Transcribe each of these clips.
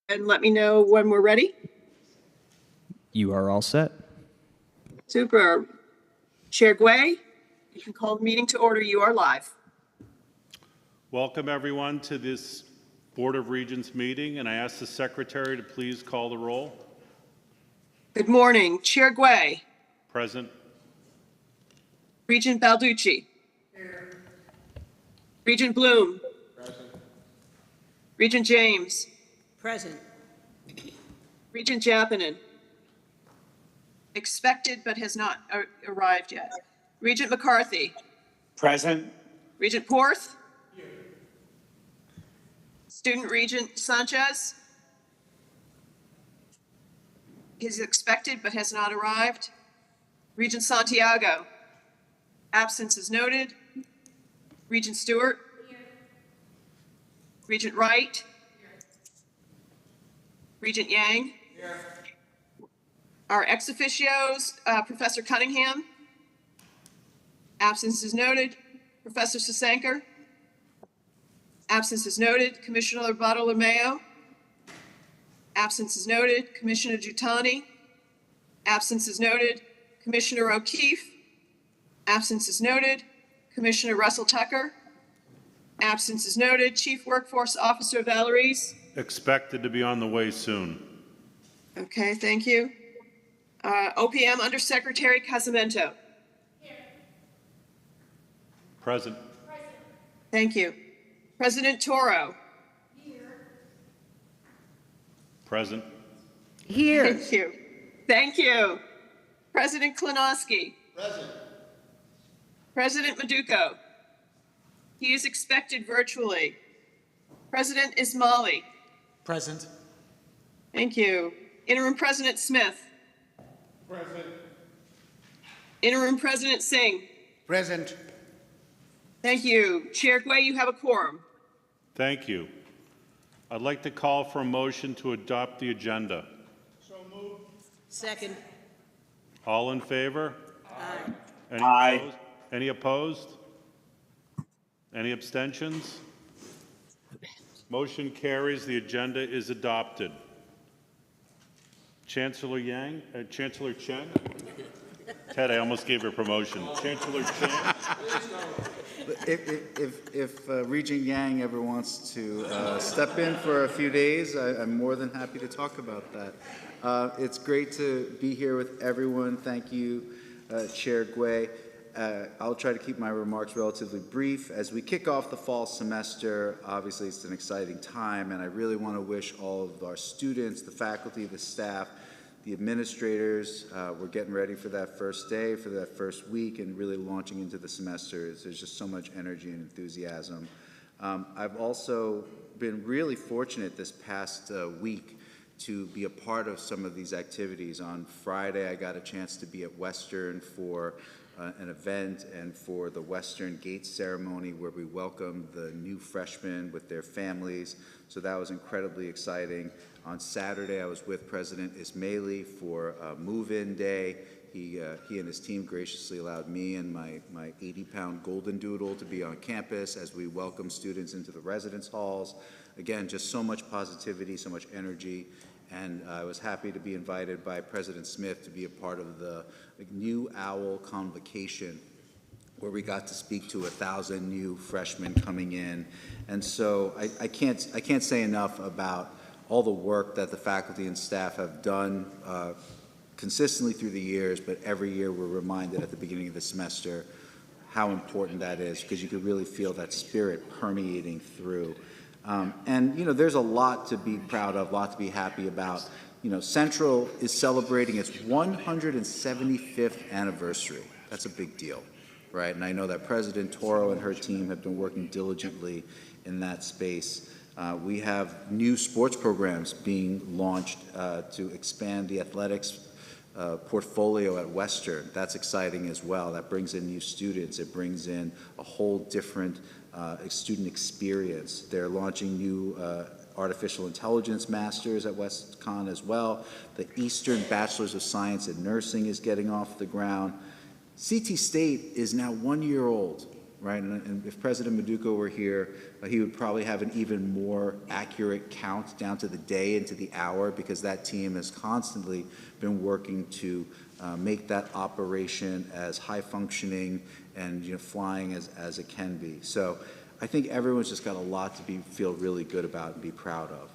and let me know when we're ready. You are all set. Super. Chair Gway, you can call the meeting to order. You are live. Welcome everyone to this Board of Regents meeting, and I ask the Secretary to please call the roll. Good morning. Chair Gway. Present. Regent Balducci. Here. Regent Bloom. Present. Regent James. Present. Regent Jappanen. Expected but has not arrived yet. Regent McCarthy. Present. Regent Porth. Here. Student Regent Sanchez. Is expected but has not arrived. Regent Santiago. Absence is noted. Regent Stewart. Here. Regent Wright. Here. Regent Yang. Here. Our ex officios, Professor Cunningham. Absence is noted. Professor Sasanker. Absence is noted. Commissioner Bartolomeo. Absence is noted. Commissioner Giuttani. Absence is noted. Commissioner O'Keefe. Absence is noted. Commissioner Russell Tucker. Absence is noted. Chief Workforce Officer Valeries. Expected to be on the way soon. Okay, thank you. OPM Undersecretary Casamento. Here. Present. Present. Thank you. President Toro. Here. Present. Here. Thank you. Thank you. President Klonowski. Present. President Maduko. He is expected virtually. President Ismaili. Present. Thank you. Interim President Smith. Present. Interim President Singh. Present. Thank you. Chair Gway, you have a quorum. Thank you. I'd like to call for a motion to adopt the agenda. So moved. Second. All in favor? Aye. Any Aye. opposed? Any opposed? Any abstentions? Motion carries. The agenda is adopted. Chancellor Chen? Ted, I almost gave her a promotion. Chancellor Chen? If Regent Yang ever wants to step in for a few days, I'm more than happy to talk about that. It's great to be here with everyone. Thank you, Chair Gway. I'll try to keep my remarks relatively brief. As we kick off the fall semester, obviously it's an exciting time, and I really want to wish all of our students, the faculty, the staff, the administrators, we're getting ready for that first day, for that first week, and really launching into the semester. There's just so much energy and enthusiasm. I've also been really fortunate this past week to be a part of some of these activities. On Friday, I got a chance to be at Western for an event and for the Western Gates ceremony where we welcomed the new freshmen with their families. So that was incredibly exciting. On Saturday, I was with President Ismaili for move-in day. He and his team graciously allowed me and my 80-pound golden doodle to be on campus as we welcome students into the residence halls. Again, just so much positivity, so much energy. And I was happy to be invited by President Smith to be a part of the New Owl Convocation, where we got to speak to 1,000 new freshmen coming in. And so I can't say enough about all the work that the faculty and staff have done consistently through the years, but every year we're reminded at the beginning of the semester how important that is, because you can really feel that spirit permeating through. And, you know, there's a lot to be proud of, a lot to be happy about. You know, Central is celebrating its 175th anniversary. That's a big deal, right? And I know that President Toro and her team have been working diligently in that space. We have new sports programs being launched to expand the athletics portfolio at Western. That's exciting as well. That brings in new students. It brings in a whole different student experience. They're launching new artificial intelligence masters at WestCon as well. The Eastern Bachelors of Science in Nursing is getting off the ground. CT State is now 1 year old. right? And if President Maduka were here, he would probably have an even more accurate count down to the day and to the hour, because that team has constantly been working to make that operation as high functioning and flying as it can be. So I think everyone's just got a lot to feel really good about and be proud of.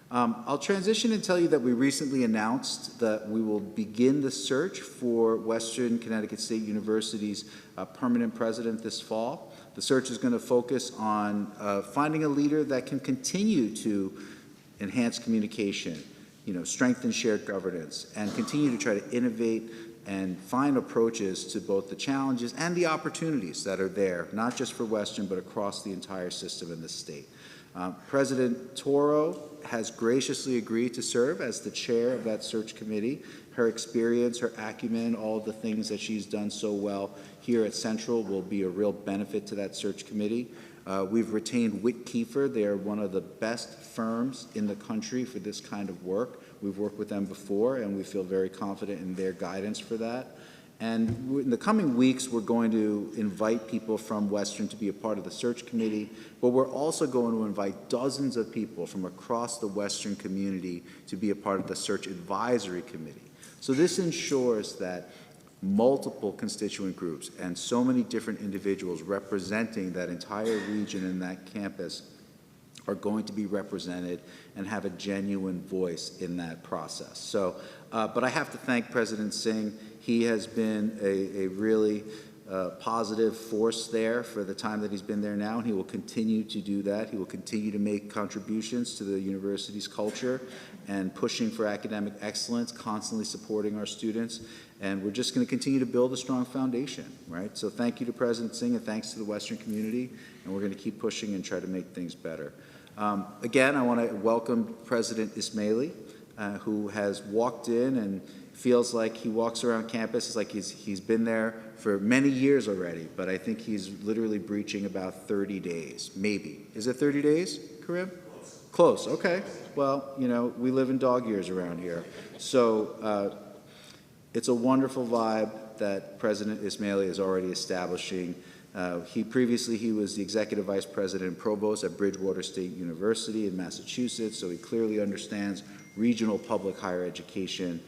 I'll transition and tell you that we recently announced that we will begin the search for Western Connecticut State University's permanent president this fall. The search is going to focus on finding a leader that can continue to enhance communication, strengthen shared governance, and continue to try to innovate and find approaches to both the challenges and the opportunities that are there, not just for Western, but across the entire system in the state. President Toro has graciously agreed to serve as the chair of that search committee. Her experience, her acumen, all of the things that she's done so well here at Central will be a real benefit to that search committee. We've retained Witt Kiefer. They are one of the best firms in the country for this kind of work. We've worked with them before, and we feel very confident in their guidance for that. And in the coming weeks, we're going to invite people from Western to be a part of the search committee, but we're also going to invite dozens of people from across the Western community to be a part of the search advisory committee. So this ensures that multiple constituent groups and so many different individuals representing that entire region and that campus are going to be represented and have a genuine voice in that process. So, but I have to thank President Singh. He has been a really positive force there for the time that he's been there now, and he will continue to do that. He will continue to make contributions to the university's culture and pushing for academic excellence, constantly supporting our students, and we're just going to continue to build a strong foundation, right? So thank you to President Singh, and thanks to the Western community, and we're going to keep pushing and try to make things better. Again, I want to welcome President Ismaili, who has walked in and feels like he walks around campus. It's like he's been there for many years already, but I think he's literally breaching about 30 days, maybe. Is it 30 days, Karim? Close, okay. Well, we live in dog years around here. So it's a wonderful vibe that President Ismaili is already establishing. He was the executive vice president and provost at Bridgewater State University in Massachusetts, so he clearly understands regional public higher education.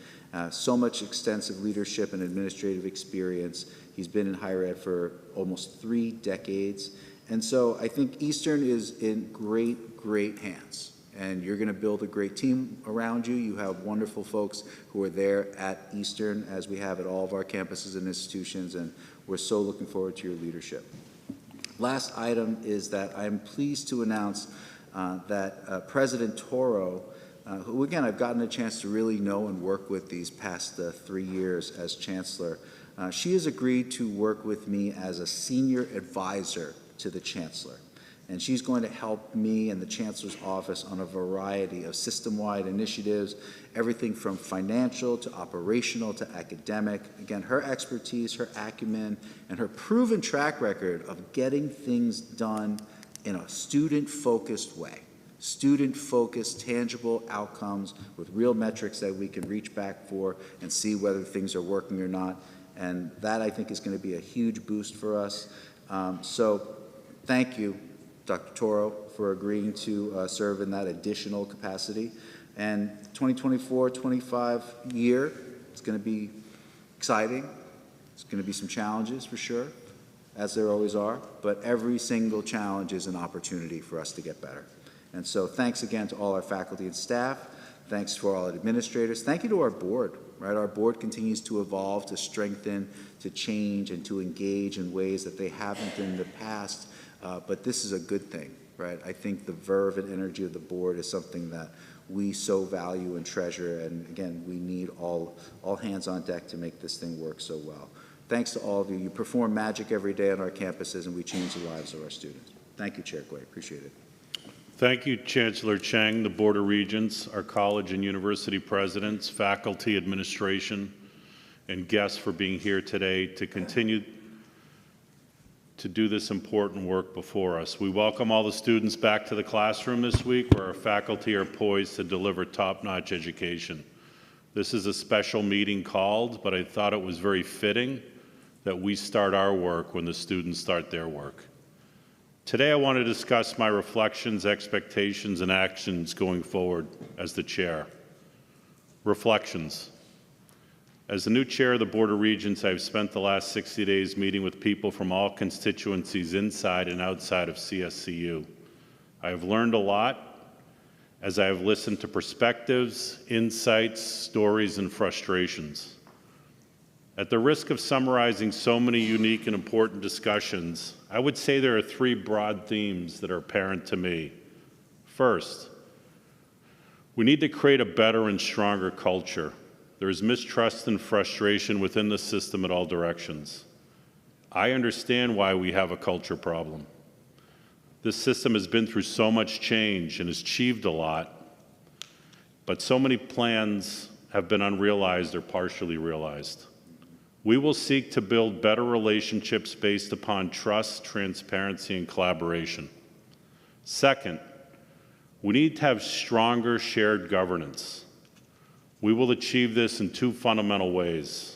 So much extensive leadership and administrative experience. He's been in higher ed for almost 3 decades. And so I think Eastern is in great, great hands. And you're going to build a great team around you. You have wonderful folks who are there at Eastern, as we have at all of our campuses and institutions, and we're so looking forward to your leadership. Last item is that I'm pleased to announce that President Toro, who again I've gotten a chance to really know and work with these past 3 years as Chancellor, she has agreed to work with me as a senior advisor to the Chancellor. And she's going to help me and the Chancellor's office on a variety of system-wide initiatives, everything from financial to operational to academic. Again, her expertise, her acumen, and her proven track record of getting things done in a student-focused way. Student-focused, tangible outcomes with real metrics that we can reach back for and see whether things are working or not. And that, I think, is going to be a huge boost for us. So thank you, Dr. Toro, for agreeing to serve in that additional capacity. And 2024-25 year, it's going to be exciting. It's going to be some challenges for sure, as there always are, but every single challenge is an opportunity for us to get better. And so thanks again to all our faculty and staff. Thanks for all our administrators. Thank you to our board, right? Our board continues to evolve, to strengthen, to change, and to engage in ways that they haven't in the past. But this is a good thing, right? I think the verve and energy of the board is something that we so value and treasure. And again, we need all hands on deck to make this thing work so well. Thanks to all of you. You perform magic every day on our campuses, and we change the lives of our students. Thank you, Chair Quay. Appreciate it. Thank you, Chancellor Cheng, the Board of Regents, our college and university presidents, faculty, administration, and guests for being here today to continue to do this important work before us. We welcome all the students back to the classroom this week, where our faculty are poised to deliver top-notch education. This is a special meeting called, but I thought it was very fitting that we start our work when the students start their work. Today, I want to discuss my reflections, expectations, and actions going forward as the chair. Reflections. As the new chair of the Board of Regents, I've spent the last 60 days meeting with people from all constituencies inside and outside of CSCU. I have learned a lot as I have listened to perspectives, insights, stories, and frustrations. At the risk of summarizing so many unique and important discussions, I would say there are three broad themes that are apparent to me. First, we need to create a better and stronger culture. There is mistrust and frustration within the system at all directions. I understand why we have a culture problem. This system has been through so much change and has achieved a lot, but so many plans have been unrealized or partially realized. We will seek to build better relationships based upon trust, transparency, and collaboration. Second, we need to have stronger shared governance. We will achieve this in two fundamental ways.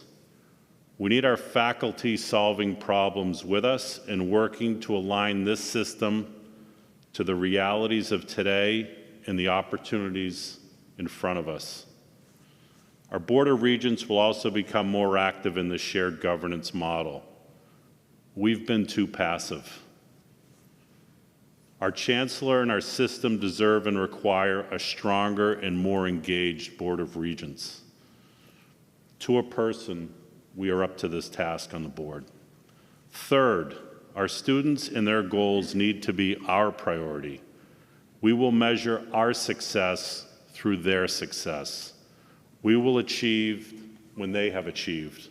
We need our faculty solving problems with us and working to align this system to the realities of today and the opportunities in front of us. Our Board of Regents will also become more active in the shared governance model. We've been too passive. Our Chancellor and our system deserve and require a stronger and more engaged Board of Regents. To a person, we are up to this task on the board. Third, our students and their goals need to be our priority. We will measure our success through their success. We will achieve when they have achieved.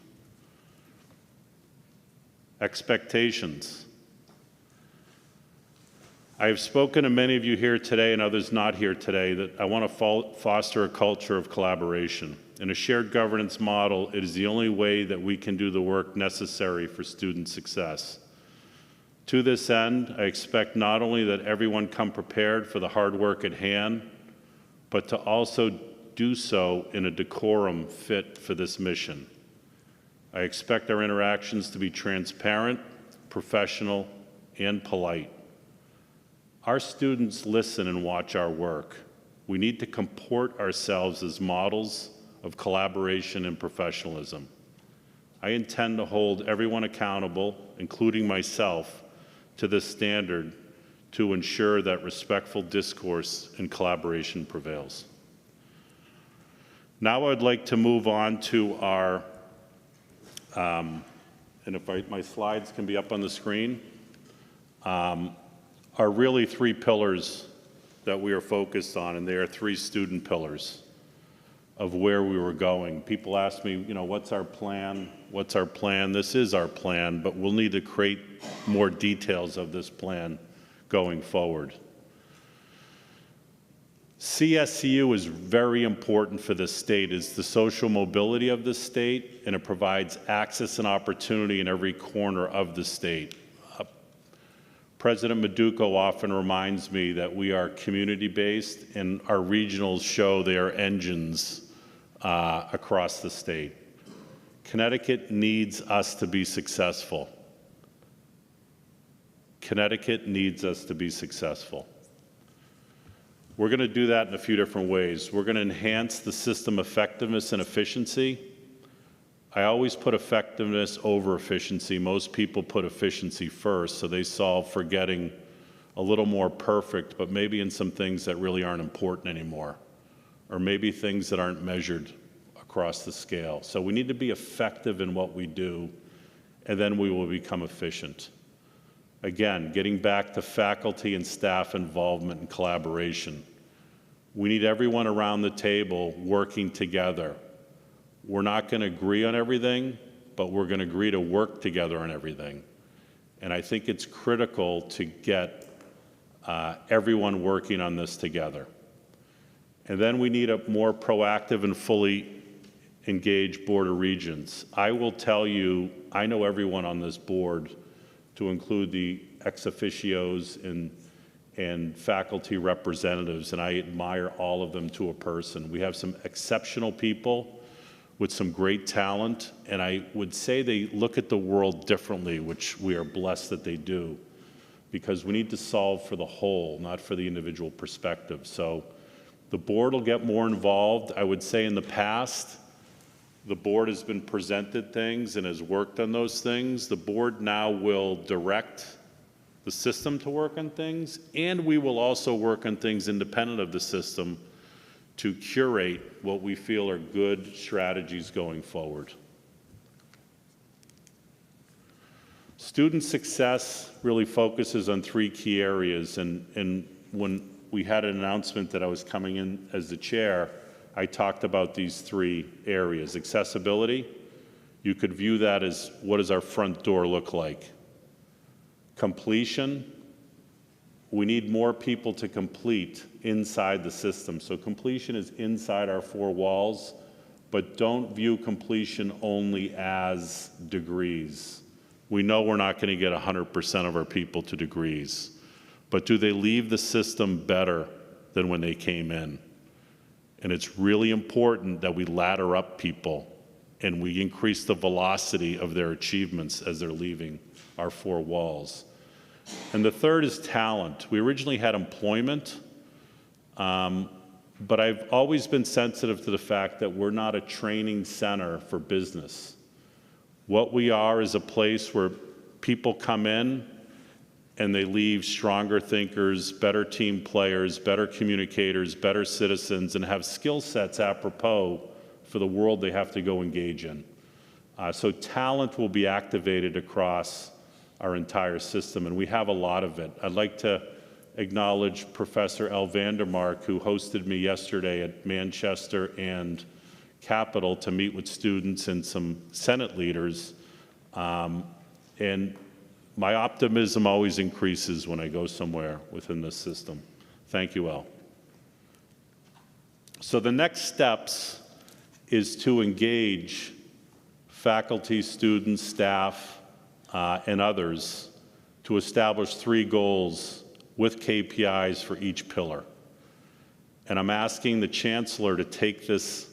Expectations. I have spoken to many of you here today and others not here today that I want to foster a culture of collaboration. In a shared governance model, it is the only way that we can do the work necessary for student success. To this end, I expect not only that everyone come prepared for the hard work at hand, but to also do so in a decorum fit for this mission. I expect our interactions to be transparent, professional, and polite. Our students listen and watch our work. We need to comport ourselves as models of collaboration and professionalism. I intend to hold everyone accountable, including myself, to this standard to ensure that respectful discourse and collaboration prevails. Now I'd like to move on to our, and if my slides can be up on the screen, are really three pillars that we are focused on, and they are three student pillars of where we were going. People ask me, what's our plan? What's our plan? This is our plan, but we'll need to create more details of this plan going forward. CSCU is very important for this state. It's the social mobility of the state, and it provides access and opportunity in every corner of the state. President Maduco often reminds me that we are community-based, and our regionals show they are engines across the state. Connecticut needs us to be successful. Connecticut needs us to be successful. We're going to do that in a few different ways. We're going to enhance the system effectiveness and efficiency. I always put effectiveness over efficiency. Most people put efficiency first, so they solve for getting a little more perfect, but maybe in some things that really aren't important anymore, or maybe things that aren't measured across the scale. So we need to be effective in what we do, and then we will become efficient. Again, getting back to faculty and staff involvement and collaboration. We need everyone around the table working together. We're not going to agree on everything, but we're going to agree to work together on everything. And I think it's critical to get everyone working on this together. And then we need a more proactive and fully engaged Board of Regents. I will tell you, I know everyone on this board, to include the ex officios and faculty representatives, and I admire all of them to a person. We have some exceptional people with some great talent, and I would say they look at the world differently, which we are blessed that they do, because we need to solve for the whole, not for the individual perspective. So the board will get more involved. I would say in the past, the board has been presented things and has worked on those things. The board now will direct the system to work on things, and we will also work on things independent of the system to curate what we feel are good strategies going forward. Student success really focuses on 3 key areas, and when we had an announcement that I was coming in as the chair, I talked about these 3 areas. Accessibility, you could view that as what does our front door look like? Completion, we need more people to complete inside the system. So completion is inside our 4 walls, but don't view completion only as degrees. We know we're not going to get 100% of our people to degrees, but do they leave the system better than when they came in? And it's really important that we ladder up people and we increase the velocity of their achievements as they're leaving our 4 walls. And the third is talent. We originally had employment, but I've always been sensitive to the fact that we're not a training center for business. What we are is a place where people come in and they leave stronger thinkers, better team players, better communicators, better citizens, and have skill sets apropos for the world they have to go engage in. So talent will be activated across our entire system, and we have a lot of it. I'd like to acknowledge Professor L. Vandermark, who hosted me yesterday at Manchester and Capitol to meet with students and some Senate leaders. And my optimism always increases when I go somewhere within this system. Thank you, Al. So the next steps is to engage faculty, students, staff, and others to establish 3 goals with KPIs for each pillar. And I'm asking the Chancellor to take this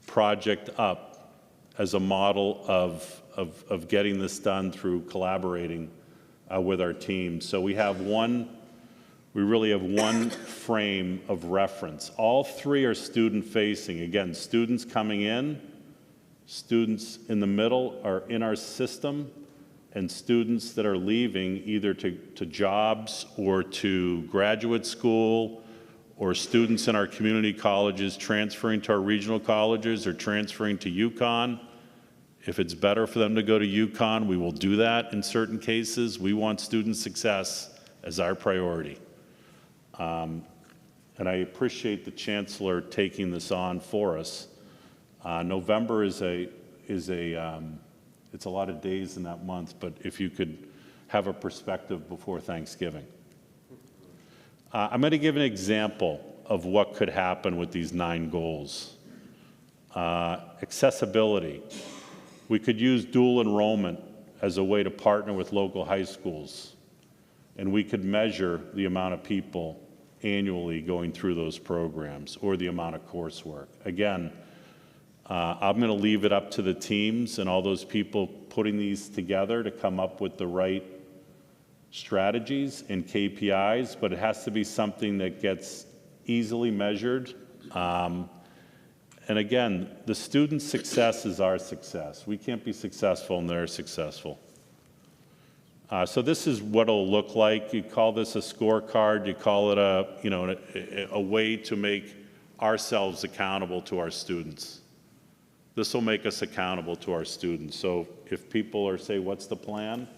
project up as a model of getting this done through collaborating with our team. So we really have one frame of reference. All 3 are student-facing. Again, students coming in, students in the middle are in our system, and students that are leaving either to jobs or to graduate school, or students in our community colleges transferring to our regional colleges or transferring to UConn. If it's better for them to go to UConn, we will do that in certain cases. We want student success as our priority. And I appreciate the Chancellor taking this on for us. November is it's a lot of days in that month, but if you could have a perspective before Thanksgiving. I'm going to give an example of what could happen with these 9 goals. Accessibility. We could use dual enrollment as a way to partner with local high schools, and we could measure the amount of people annually going through those programs or the amount of coursework. Again, I'm going to leave it up to the teams and all those people putting these together to come up with the right strategies and KPIs, but it has to be something that gets easily measured. And again, the student success is our success. We can't be successful and they're successful. So this is what it'll look like. You call this a scorecard. You call it a way to make ourselves accountable to our students. This will make us accountable to our students. So if people are say, what's the plan?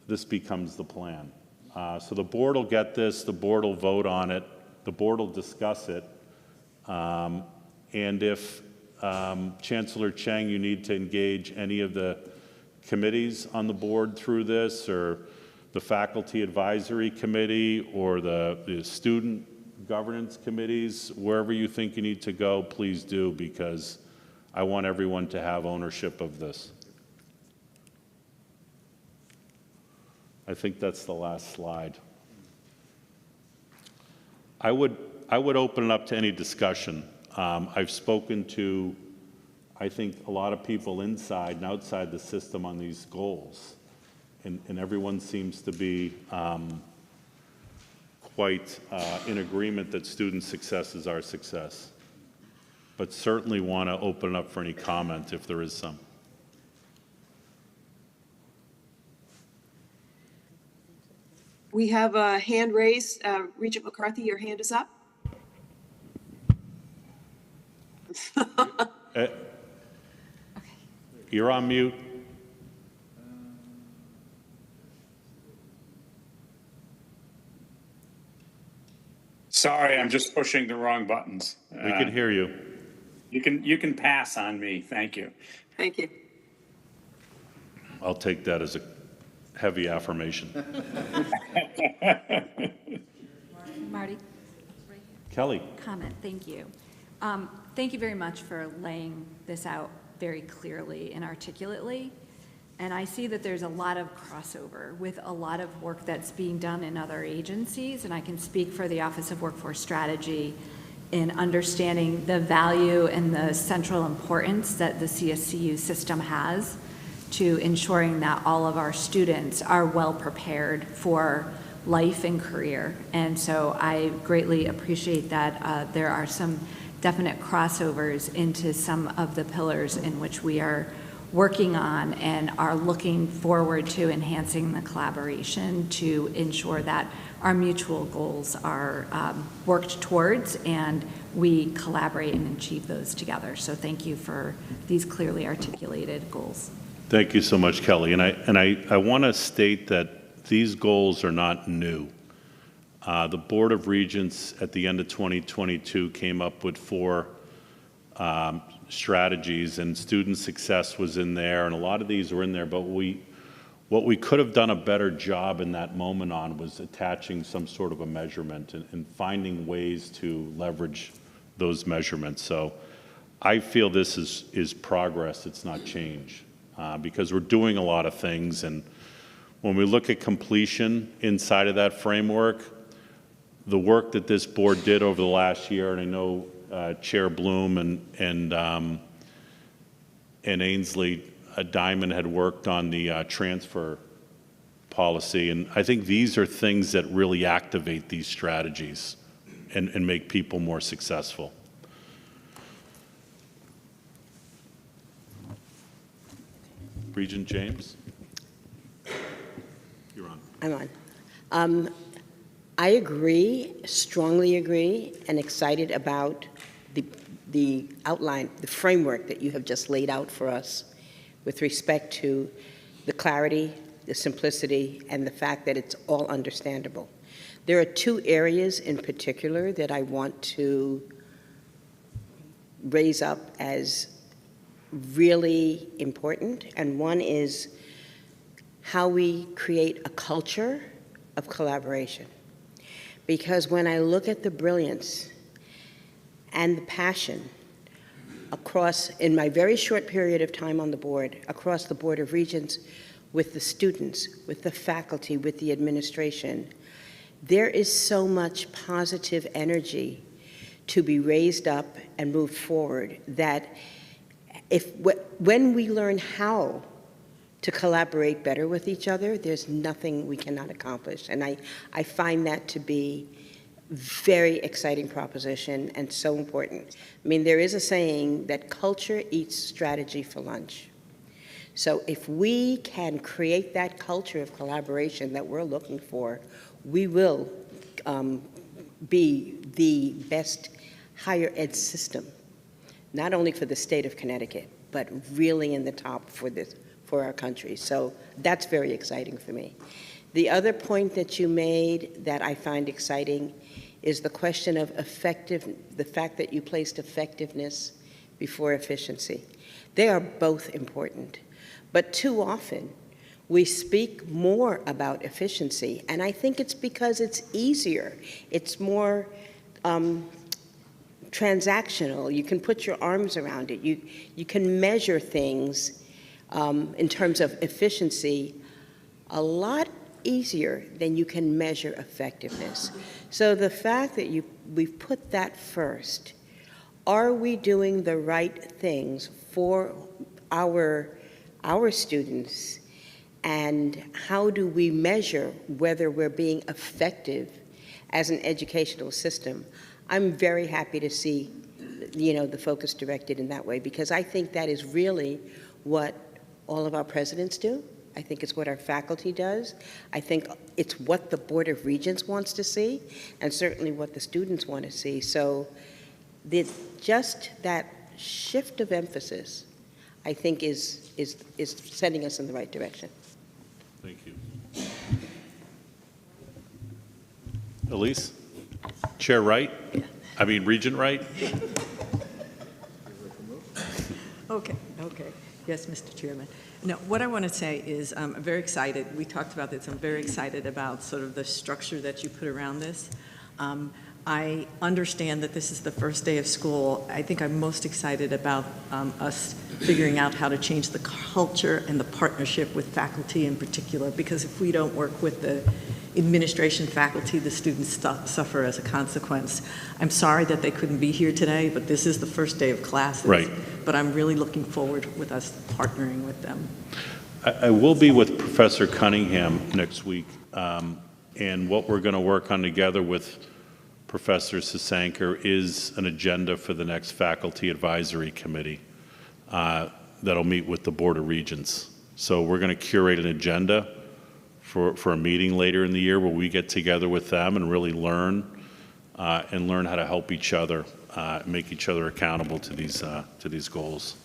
This becomes the plan. So the board will get this, the board will vote on it, the board will discuss it. And if, Chancellor Cheng, you need to engage any of the committees on the board through this, or the faculty advisory committee, or the student governance committees, wherever you think you need to go, please do, because I want everyone to have ownership of this. I think that's the last slide. I would open it up to any discussion. I've spoken to I think a lot of people inside and outside the system on these goals. And everyone seems to be quite in agreement that student success is our success. But certainly want to open it up for any comment if there is some. We have a hand raised. Regent McCarthy, your hand is up. You're on mute. Sorry, I'm just pushing the wrong buttons. We can hear you. You can pass on me. Thank you. Thank you. I'll take that as a heavy affirmation. Marty, Kelly. comment, thank you. Thank you very much for laying this out very clearly and articulately. And I see that there's a lot of crossover with a lot of work that's being done in other agencies, and I can speak for the Office of Workforce Strategy in understanding the value and the central importance that the CSCU system has to ensuring that all of our students are well prepared for life and career. And so I greatly appreciate that there are some definite crossovers into some of the pillars in which we are working on and are looking forward to enhancing the collaboration to ensure that our mutual goals are worked towards and we collaborate and achieve those together. So thank you for these clearly articulated goals. Thank you so much, Kelly. And I want to state that these goals are not new. The Board of Regents at the end of 2022 came up with 4 strategies, and student success was in there, and a lot of these were in there, but what we could have done a better job in that moment on was attaching some sort of a measurement and finding ways to leverage those measurements. So I feel this is progress, it's not change, because we're doing a lot of things, and when we look at completion inside of that framework, the work that this board did over the last year, and I know Chair Bloom and Ainsley Diamond had worked on the transfer policy, and I think these are things that really activate these strategies and make people more successful. Regent James, you're on. I'm on. I agree, strongly agree, and excited about the outline, the framework that you have just laid out for us with respect to the clarity, the simplicity, and the fact that it's all understandable. There are 2 areas in particular that I want to raise up as really important, and one is how we create a culture of collaboration. Because when I look at the brilliance and the passion across, in my very short period of time on the board, across the Board of Regents, with the students, with the faculty, with the administration, there is so much positive energy to be raised up and moved forward that when we learn how to collaborate better with each other, there's nothing we cannot accomplish. And I find that to be very exciting proposition and so important. I mean, there is a saying that culture eats strategy for lunch. So if we can create that culture of collaboration that we're looking for, we will be the best higher ed system, not only for the state of Connecticut, but really in the top for our country. So that's very exciting for me. The other point that you made that I find exciting is the question of the fact that you placed effectiveness before efficiency. They are both important, but too often we speak more about efficiency, and I think it's because it's easier. It's more transactional. You can put your arms around it. You can measure things in terms of efficiency a lot easier than you can measure effectiveness. So the fact that we've put that first are we doing the right things for our students? And how do we measure whether we're being effective as an educational system? I'm very happy to see, the focus directed in that way, because I think that is really what all of our presidents do. I think it's what our faculty does. I think it's what the Board of Regents wants to see, and certainly what the students want to see. So just that shift of emphasis, I think, is sending us in the right direction. Thank you. Elise? Chair Wright? I mean, Regent Wright? Okay. Yes, Mr. Chairman. No, what I want to say is I'm very excited. We talked about this. I'm very excited about sort of the structure that you put around this. I understand that this is the first day of school. I think I'm most excited about us figuring out how to change the culture and the partnership with faculty in particular, because if we don't work with the administration, faculty, the students suffer as a consequence. I'm sorry that they couldn't be here today, but this is the first day of classes. Right. But I'm really looking forward with us partnering with them. I will be with Professor Cunningham next week, and what we're going to work on together with Professor Sasanker is an agenda for the next Faculty Advisory Committee that'll meet with the Board of Regents. So we're going to curate an agenda for a meeting later in the year where we get together with them and really learn how to help each other, make each other accountable to these goals.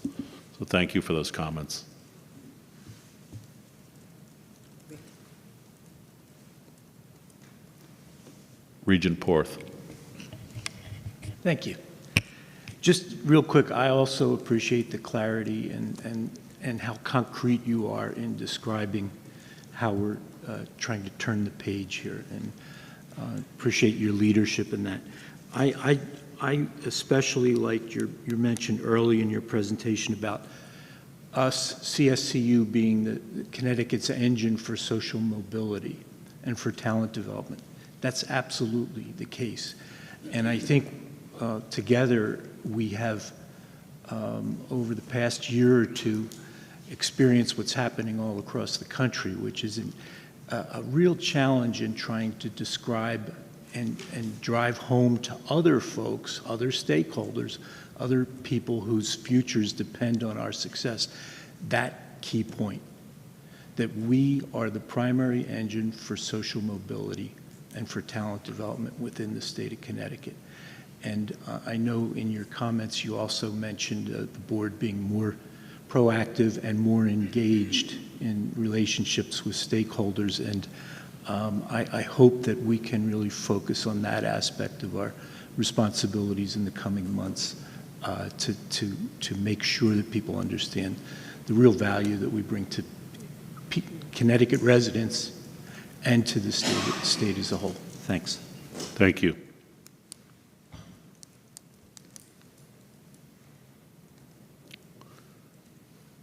So thank you for those comments. Regent Porth. Thank you. Just real quick, I also appreciate the clarity and how concrete you are in describing how we're trying to turn the page here, and appreciate your leadership in that. I especially liked your mention early in your presentation about us, CSCU, being the Connecticut's engine for social mobility and for talent development. That's absolutely the case. And I think together we have, over the past year or two, experienced what's happening all across the country, which is a real challenge in trying to describe and drive home to other folks, other stakeholders, other people whose futures depend on our success, that key point, that we are the primary engine for social mobility and for talent development within the state of Connecticut. And I know in your comments you also mentioned the board being more proactive and more engaged in relationships with stakeholders, and I hope that we can really focus on that aspect of our responsibilities in the coming months to make sure that people understand the real value that we bring to Connecticut residents and to the state as a whole. Thanks. Thank you.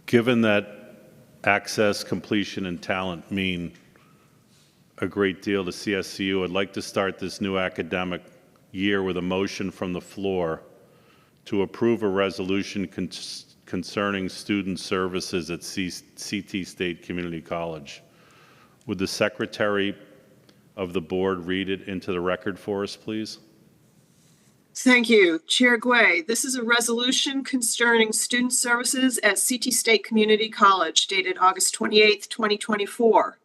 Given that access, completion, and talent mean a great deal to CSCU, I'd like to start this new academic year with a motion from the floor to approve a resolution concerning student services at CT State Community College. Would the Secretary of the Board read it into the record for us, please? Thank you. Chair Gway, this is a resolution concerning student services at CT State Community College dated August 28th, 2024.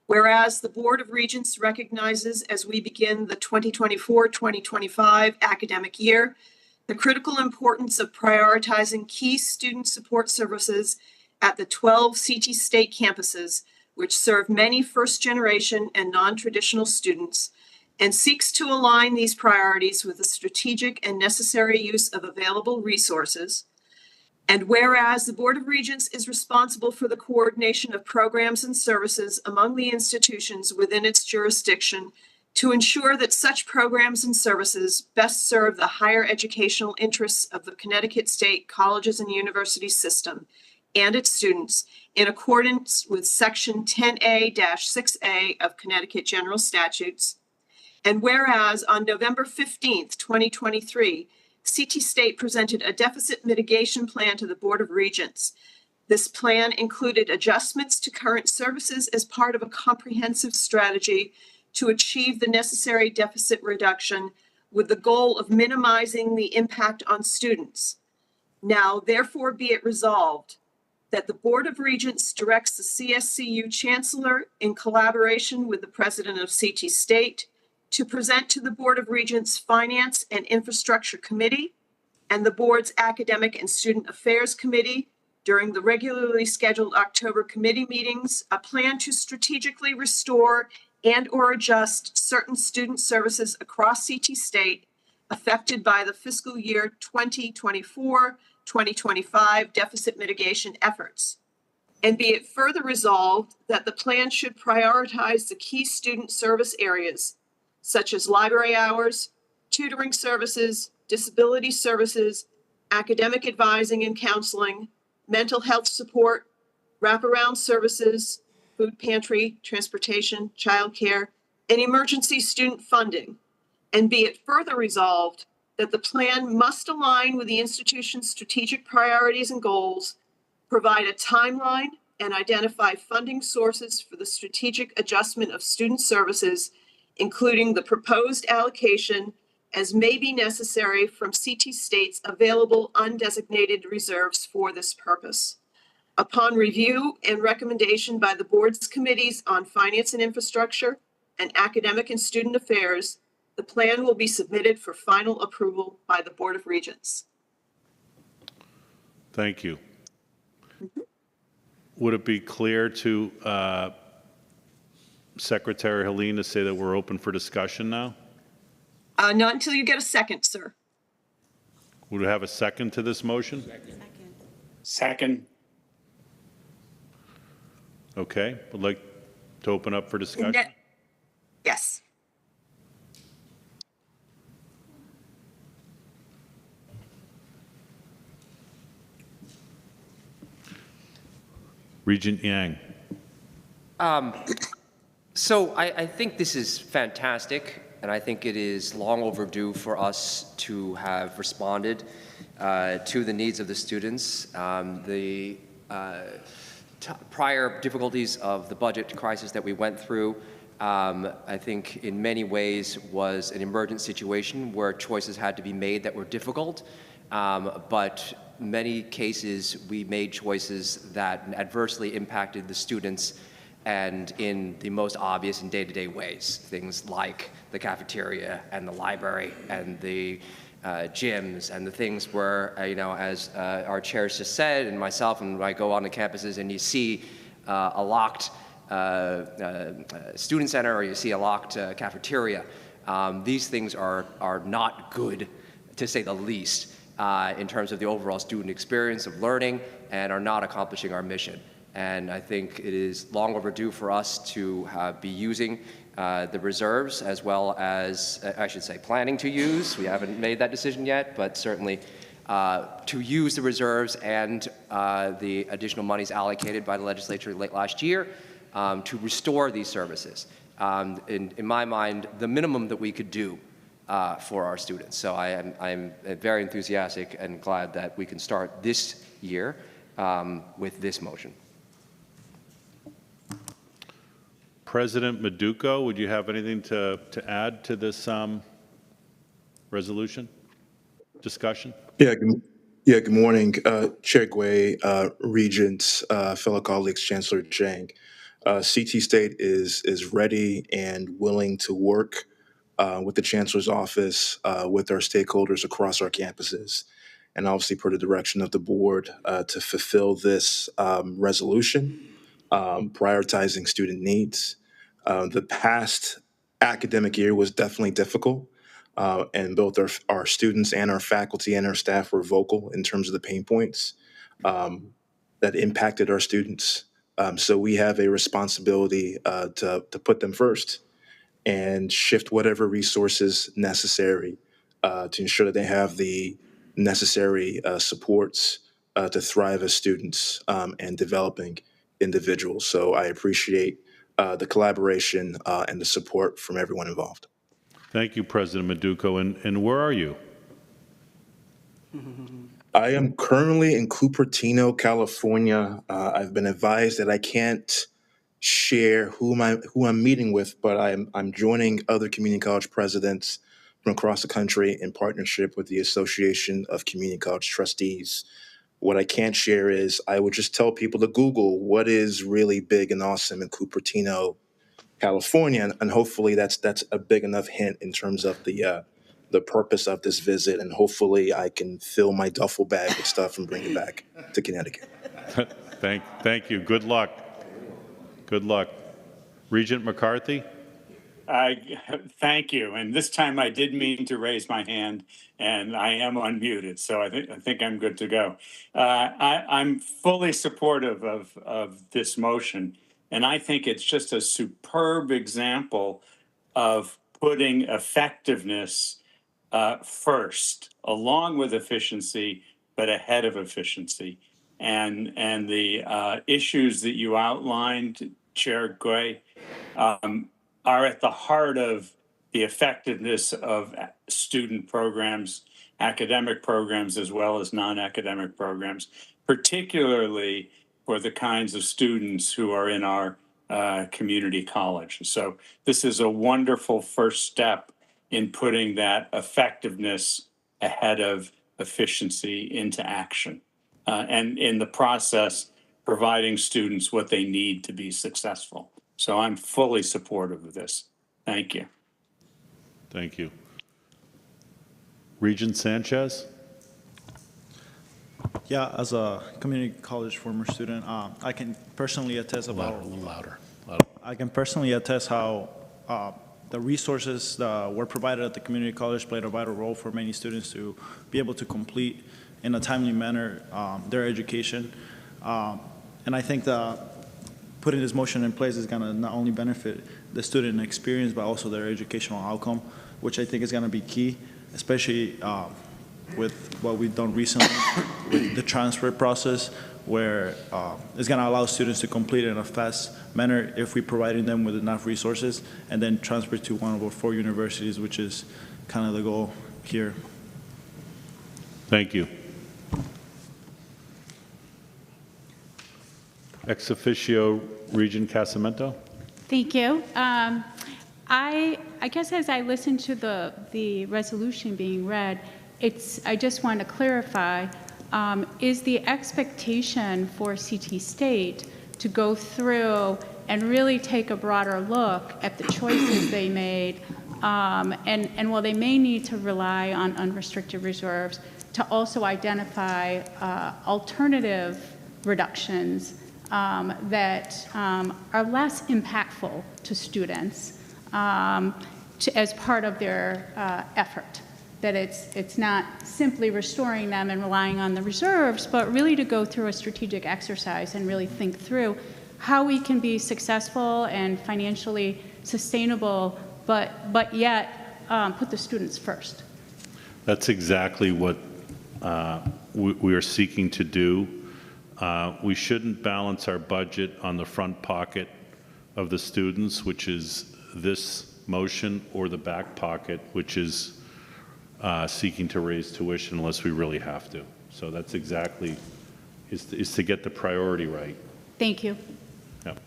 Whereas the Board of Regents recognizes as we begin the 2024-2025 academic year, the critical importance of prioritizing key student support services at the 12 CT State campuses, which serve many first-generation and non-traditional students, and seeks to align these priorities with the strategic and necessary use of available resources. And whereas the Board of Regents is responsible for the coordination of programs and services among the institutions within its jurisdiction to ensure that such programs and services best serve the higher educational interests of the Connecticut State Colleges and Universities system and its students in accordance with Section 10A-6A of Connecticut General Statutes. And whereas on November 15th, 2023, CT State presented a deficit mitigation plan to the Board of Regents. This plan included adjustments to current services as part of a comprehensive strategy to achieve the necessary deficit reduction with the goal of minimizing the impact on students. Now, therefore, be it resolved that the Board of Regents directs the CSCU Chancellor, in collaboration with the President of CT State, to present to the Board of Regents Finance and Infrastructure Committee and the Board's Academic and Student Affairs Committee during the regularly scheduled October committee meetings a plan to strategically restore and/or adjust certain student services across CT State affected by the fiscal year 2024-2025 deficit mitigation efforts. And be it further resolved that the plan should prioritize the key student service areas, such as library hours, tutoring services, disability services, academic advising and counseling, mental health support, wraparound services, food pantry, transportation, childcare, and emergency student funding. And be it further resolved that the plan must align with the institution's strategic priorities and goals, provide a timeline, and identify funding sources for the strategic adjustment of student services, including the proposed allocation as may be necessary from CT State's available undesignated reserves for this purpose. Upon review and recommendation by the board's committees on finance and infrastructure and academic and student affairs, the plan will be submitted for final approval by the Board of Regents. Thank you. Would it be clear to Secretary Helene to say that we're open for discussion now? Not until you get a second, sir. Would we have a second to this motion? Second. Okay, would like to open up for discussion. Yes. Regent Yang. So I think this is fantastic, and I think it is long overdue for us to have responded to the needs of the students. The prior difficulties of the budget crisis that we went through, I think in many ways was an emergent situation where choices had to be made that were difficult, but many cases we made choices that adversely impacted the students and in the most obvious and day-to-day ways, things like the cafeteria and the library and the gyms and the things where, as our chairs just said, and myself, and I go on the campuses and you see a locked student center or you see a locked cafeteria, these things are not good, to say the least, in terms of the overall student experience of learning and are not accomplishing our mission. And I think it is long overdue for us to be using the reserves, as well as, I should say, planning to use. We haven't made that decision yet, but certainly to use the reserves and the additional monies allocated by the legislature late last year to restore these services. In my mind, the minimum that we could do for our students. So I'm very enthusiastic and glad that we can start this year with this motion. President Maduco, would you have anything to add to this resolution discussion? Yeah, good morning, Chair Gui, Regents, fellow colleagues, Chancellor Chang. CT State is ready and willing to work with the Chancellor's office, with our stakeholders across our campuses, and obviously per the direction of the board to fulfill this resolution, prioritizing student needs. The past academic year was definitely difficult, and both our students and our faculty and our staff were vocal in terms of the pain points that impacted our students. So we have a responsibility to put them first and shift whatever resources necessary to ensure that they have the necessary supports to thrive as students and developing individuals. So I appreciate the collaboration and the support from everyone involved. Thank you, President Maduco. And where are you? I am currently in Cupertino, California. I've been advised that I can't share who I'm meeting with, but I'm joining other community college presidents from across the country in partnership with the Association of Community College Trustees. What I can't share is I would just tell people to Google what is really big and awesome in Cupertino, California, and hopefully that's a big enough hint in terms of the purpose of this visit, and hopefully I can fill my duffel bag with stuff and bring it back to Connecticut. Thank you. Good luck. Good luck. Regent McCarthy? Thank you. And this time I did mean to raise my hand, and I am unmuted, so I think I'm good to go. I'm fully supportive of this motion, and I think it's just a superb example of putting effectiveness first, along with efficiency, but ahead of efficiency. And the issues that you outlined, Chair Gray, are at the heart of the effectiveness of student programs, academic programs, as well as non-academic programs, particularly for the kinds of students who are in our community college. So this is a wonderful first step in putting that effectiveness ahead of efficiency into action. And in the process, providing students what they need to be successful. So I'm fully supportive of this. Thank you. Thank you. Regent Sanchez? Yeah, as a community college former student, I can personally attest about Louder. I can personally attest how the resources that were provided at the community college played a vital role for many students to be able to complete in a timely manner their education. And I think that putting this motion in place is going to not only benefit the student experience, but also their educational outcome, which I think is going to be key, especially with what we've done recently with the transfer process, where it's going to allow students to complete it in a fast manner if we're providing them with enough resources, and then transfer to one of our 4 universities, which is kind of the goal here. Thank you. Ex officio, Regent Casamento? Thank you. I guess as I listened to the resolution being read, I just want to clarify, is the expectation for CT State to go through and really take a broader look at the choices they made, and while they may need to rely on unrestricted reserves, to also identify alternative reductions that are less impactful to students as part of their effort. That it's not simply restoring them and relying on the reserves, but really to go through a strategic exercise and really think through how we can be successful and financially sustainable, but yet put the students first. That's exactly what we are seeking to do. We shouldn't balance our budget on the front pocket of the students, which is this motion, or the back pocket, which is seeking to raise tuition unless we really have to. So that's exactly, is to get the priority right. Thank you. Yep.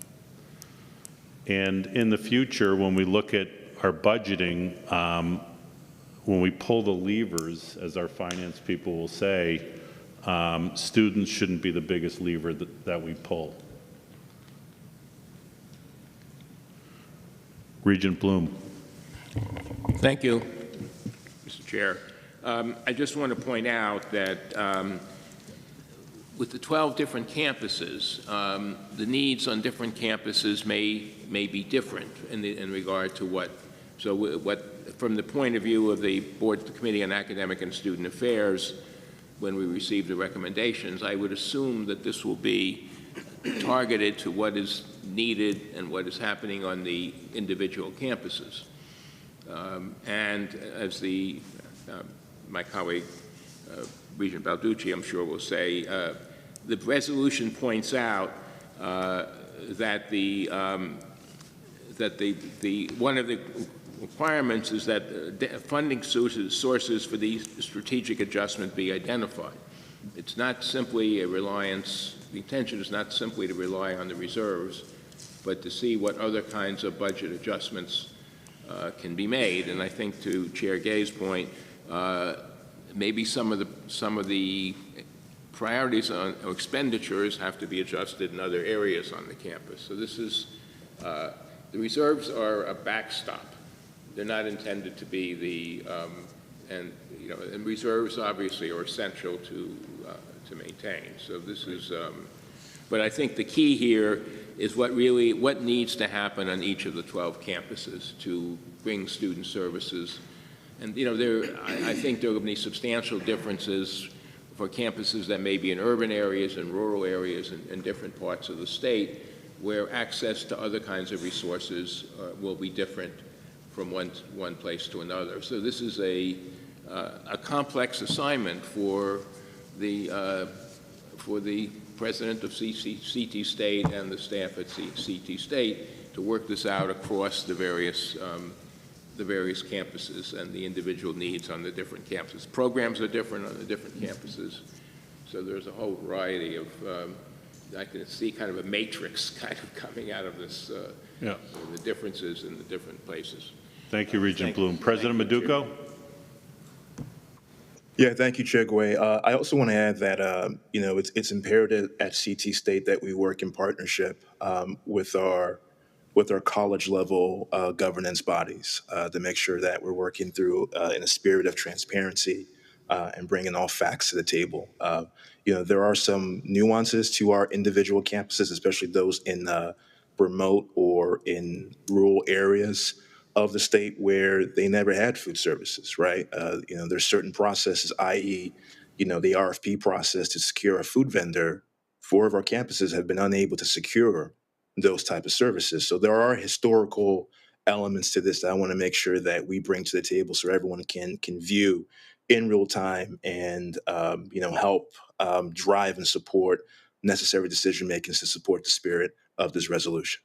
And in the future, when we look at our budgeting, when we pull the levers, as our finance people will say, students shouldn't be the biggest lever that we pull. Regent Bloom. Thank you, Mr. Chair. I just want to point out that with the 12 different campuses, the needs on different campuses may be different in regard to what from the point of view of the Board Committee on Academic and Student Affairs, when we receive the recommendations, I would assume that this will be targeted to what is needed and what is happening on the individual campuses. And as my colleague, Regent Balducci, I'm sure will say, the resolution points out that one of the requirements is that funding sources for these strategic adjustment be identified. It's not simply a reliance, the intention is not simply to rely on the reserves, but to see what other kinds of budget adjustments can be made. And I think to Chair Gay's point, maybe some of the priorities on or expenditures have to be adjusted in other areas on the campus. So this is, the reserves are a backstop. They're not intended to be the, and reserves obviously are essential to maintain. So this is, but I think the key here is what needs to happen on each of the 12 campuses to bring student services. And, I think there will be substantial differences for campuses that may be in urban areas and rural areas and different parts of the state where access to other kinds of resources will be different from one place to another. So this is a complex assignment for the president of CT State and the staff at CT State to work this out across the various campuses and the individual needs on the different campuses. Programs are different on the different campuses, so there's a whole variety of, I can see kind of a matrix kind of coming out of this, the differences in the different places. Thank you, Regent Bloom. President Maduco? Yeah, thank you, Chair Gray. I also want to add that, it's imperative at CT State that we work in partnership with our college level governance bodies to make sure that we're working through in a spirit of transparency and bringing all facts to the table. There are some nuances to our individual campuses, especially those in remote or in rural areas of the state where they never had food services, right? There's certain processes, i.e., the RFP process to secure a food vendor. 4 of our campuses have been unable to secure those type of services. So there are historical elements to this that I want to make sure that we bring to the table so everyone can view in real time and help drive and support necessary decision makings to support the spirit of this resolution.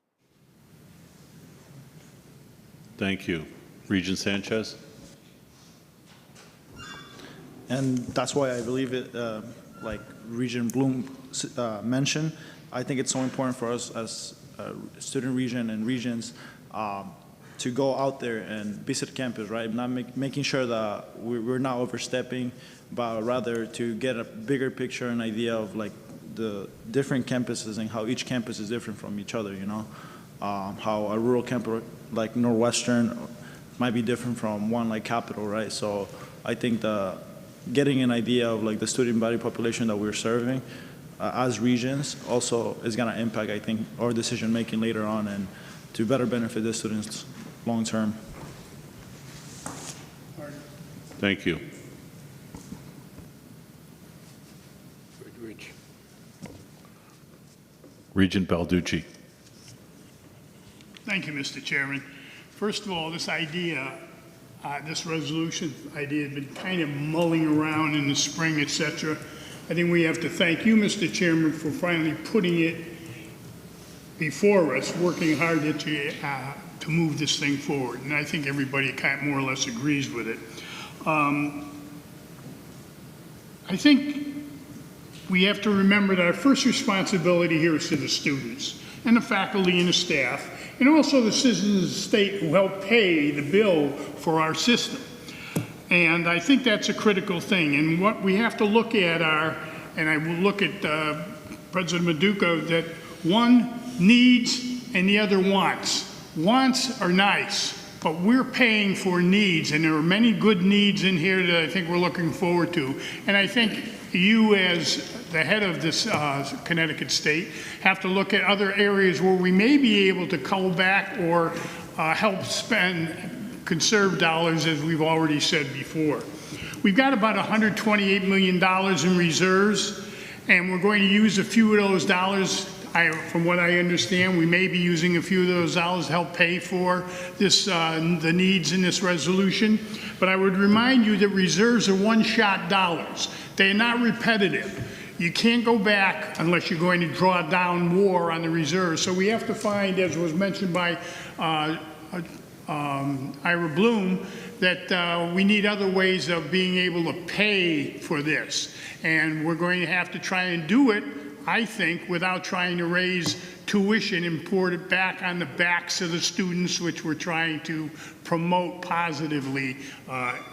Thank you. Regent Sanchez? And that's why I believe it, like Regent Bloom mentioned, I think it's so important for us as a student region and regions to go out there and visit campus, right? Not making sure that we're not overstepping, but rather to get a bigger picture and idea of like the different campuses and how each campus is different from each other, how a rural campus like Northwestern might be different from one like Capital, right? So I think getting an idea of like the student body population that we're serving as regions also is going to impact, I think, our decision making later on and to better benefit the students long term. Thank you. Regent Balducci. Thank you, Mr. Chairman. First of all, this idea, this resolution idea had been kind of mulling around in the spring, etc. I think we have to thank you, Mr. Chairman, for finally putting it before us, working hard to move this thing forward. And I think everybody kind of more or less agrees with it. I think we have to remember that our first responsibility here is to the students and the faculty and the staff, and also the citizens of the state who help pay the bill for our system. And I think that's a critical thing. And what we have to look at are, and I will look at President Maduco, that one needs and the other wants. Wants are nice, but we're paying for needs, and there are many good needs in here that I think we're looking forward to. And I think you, as the head of this Connecticut state, have to look at other areas where we may be able to cull back or help conserve dollars, as we've already said before. We've got about $128 million in reserves, and we're going to use a few of those dollars. From what I understand, we may be using a few of those dollars to help pay for this, the needs in this resolution. But I would remind you that reserves are one-shot dollars. They're not repetitive. You can't go back unless you're going to draw down more on the reserves. So we have to find, as was mentioned by Ira Bloom, that we need other ways of being able to pay for this. And we're going to have to try and do it, I think, without trying to raise tuition and pour it back on the backs of the students, which we're trying to promote positively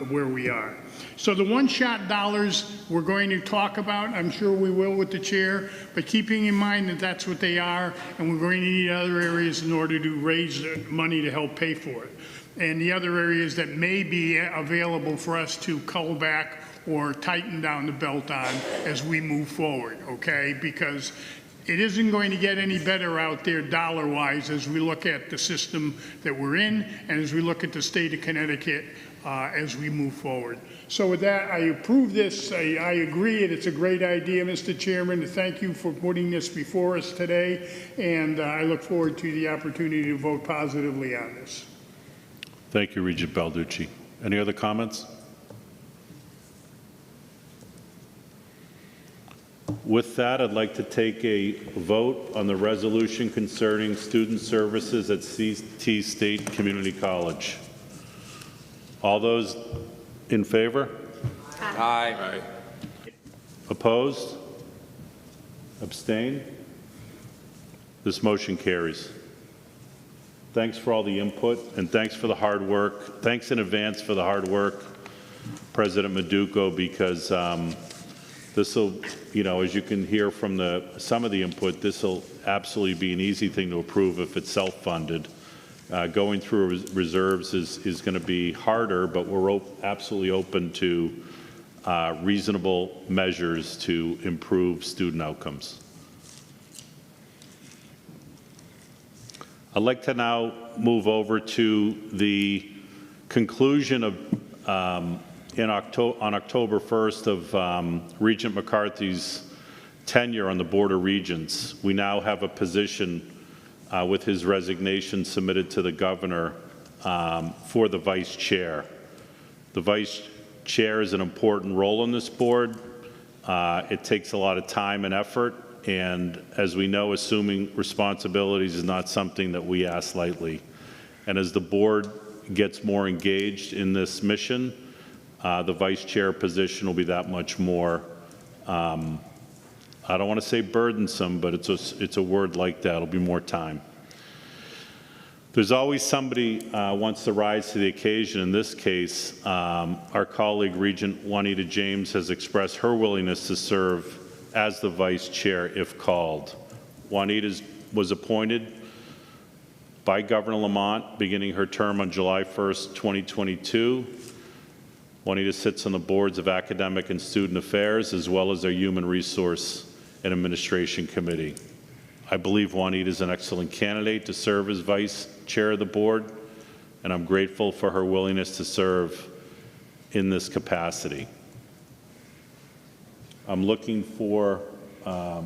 where we are. So the one-shot dollars we're going to talk about, I'm sure we will with the chair, but keeping in mind that that's what they are, and we're going to need other areas in order to raise money to help pay for it. And the other areas that may be available for us to cull back or tighten down the belt on as we move forward, okay? Because it isn't going to get any better out there dollar-wise as we look at the system that we're in and as we look at the state of Connecticut as we move forward. So with that, I approve this. I agree, and it's a great idea, Mr. Chairman. Thank you for putting this before us today, and I look forward to the opportunity to vote positively on this. Thank you, Regent Balducci. Any other comments? With that, I'd like to take a vote on the resolution concerning student services at CT State Community College. All those in favor? Aye. Opposed? Abstain? This motion carries. Thanks for all the input, and thanks for the hard work. Thanks in advance for the hard work, President Maduco, because this will, you know, as you can hear from some of the input, this will absolutely be an easy thing to approve if it's self-funded. Going through reserves is going to be harder, but we're absolutely open to reasonable measures to improve student outcomes. I'd like to now move over to the conclusion of on October 1st of Regent McCarthy's tenure on the Board of Regents. We now have a position with his resignation submitted to the governor for the vice chair. The vice chair is an important role on this board. It takes a lot of time and effort, and as we know, assuming responsibilities is not something that we ask lightly. And as the board gets more engaged in this mission, the vice chair position will be that much more, I don't want to say burdensome, but it's a word like that. It'll be more time. There's always somebody wants to rise to the occasion. In this case, our colleague Regent Juanita James has expressed her willingness to serve as the vice chair if called. Juanita was appointed by Governor Lamont beginning her term on July 1st, 2022. Juanita sits on the boards of Academic and Student Affairs as well as their Human Resource and Administration Committee. I believe Juanita is an excellent candidate to serve as vice chair of the board, and I'm grateful for her willingness to serve in this capacity. I'm looking for a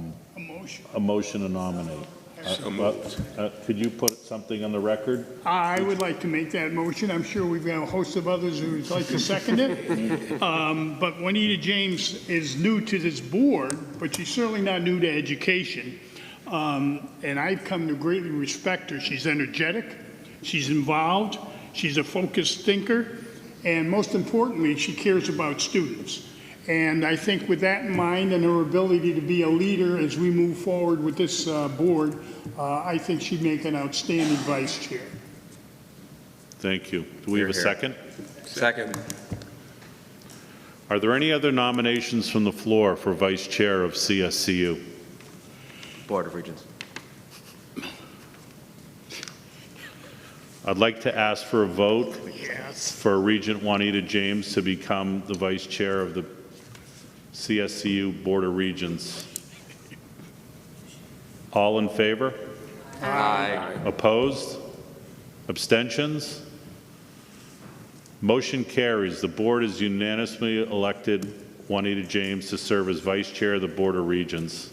motion to nominate. So moved. Could you put something on the record? I would like to make that motion. I'm sure we've got a host of others who would like to second it. But Juanita James is new to this board, but she's certainly not new to education. And I've come to greatly respect her. She's energetic, she's involved, she's a focused thinker, and most importantly, she cares about students. And I think with that in mind and her ability to be a leader as we move forward with this board, I think she'd make an outstanding vice chair. Thank you. Do we have a second? Second. Are there any other nominations from the floor for vice chair of CSCU? Board of Regents. I'd like to ask for a vote for Regent Juanita James to become the vice chair of the CSCU Board of Regents. All in favor? Aye. Opposed? Abstentions? Motion carries. The board has unanimously elected Juanita James to serve as vice chair of the Board of Regents.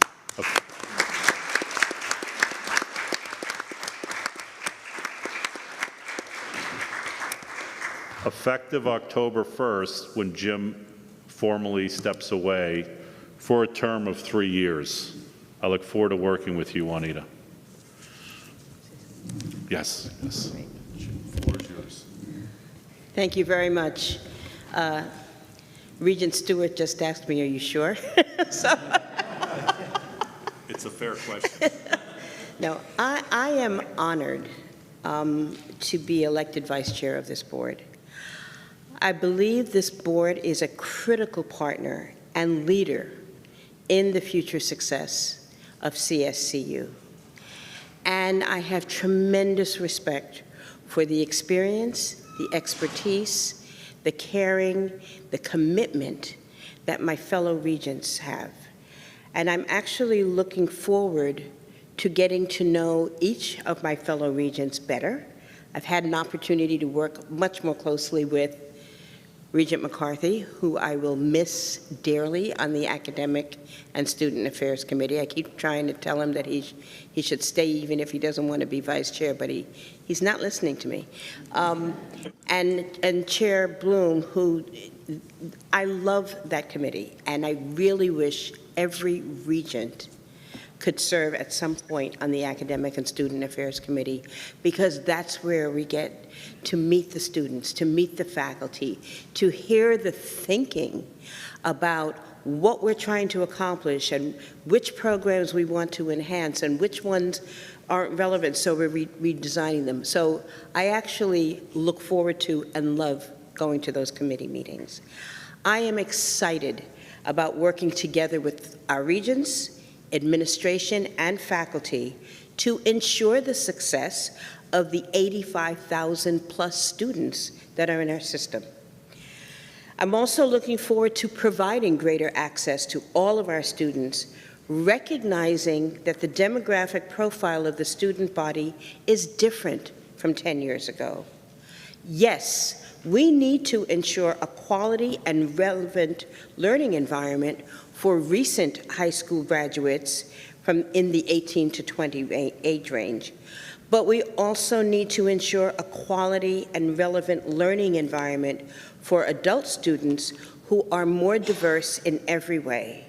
Effective October 1st, when Jim formally steps away, for a term of 3 years. I look forward to working with you, Juanita. Yes. Thank you very much. Regent Stewart just asked me, are you sure? So, It's a fair question. no, I am honored to be elected vice chair of this board. I believe this board is a critical partner and leader in the future success of CSCU. And I have tremendous respect for the experience, the expertise, the caring, the commitment that my fellow regents have. And I'm actually looking forward to getting to know each of my fellow regents better. I've had an opportunity to work much more closely with Regent McCarthy, who I will miss dearly on the Academic and Student Affairs Committee. I keep trying to tell him that he should stay even if he doesn't want to be vice chair, but he's not listening to me. And Chair Bloom, who I love that committee, and I really wish every regent could serve at some point on the Academic and Student Affairs Committee, because that's where we get to meet the students, to meet the faculty, to hear the thinking about what we're trying to accomplish and which programs we want to enhance and which ones aren't relevant, so we're redesigning them. So I actually look forward to and love going to those committee meetings. I am excited about working together with our regents, administration, and faculty to ensure the success of the 85,000 plus students that are in our system. I'm also looking forward to providing greater access to all of our students, recognizing that the demographic profile of the student body is different from 10 years ago. Yes, we need to ensure a quality and relevant learning environment for recent high school graduates from in the 18 to 20 age range. But we also need to ensure a quality and relevant learning environment for adult students who are more diverse in every way.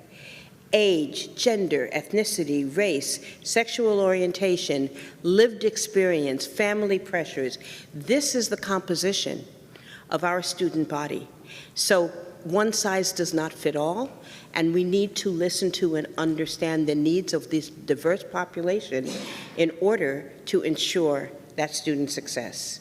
Age, gender, ethnicity, race, sexual orientation, lived experience, family pressures. This is the composition of our student body. So one size does not fit all, and we need to listen to and understand the needs of this diverse population in order to ensure that student success.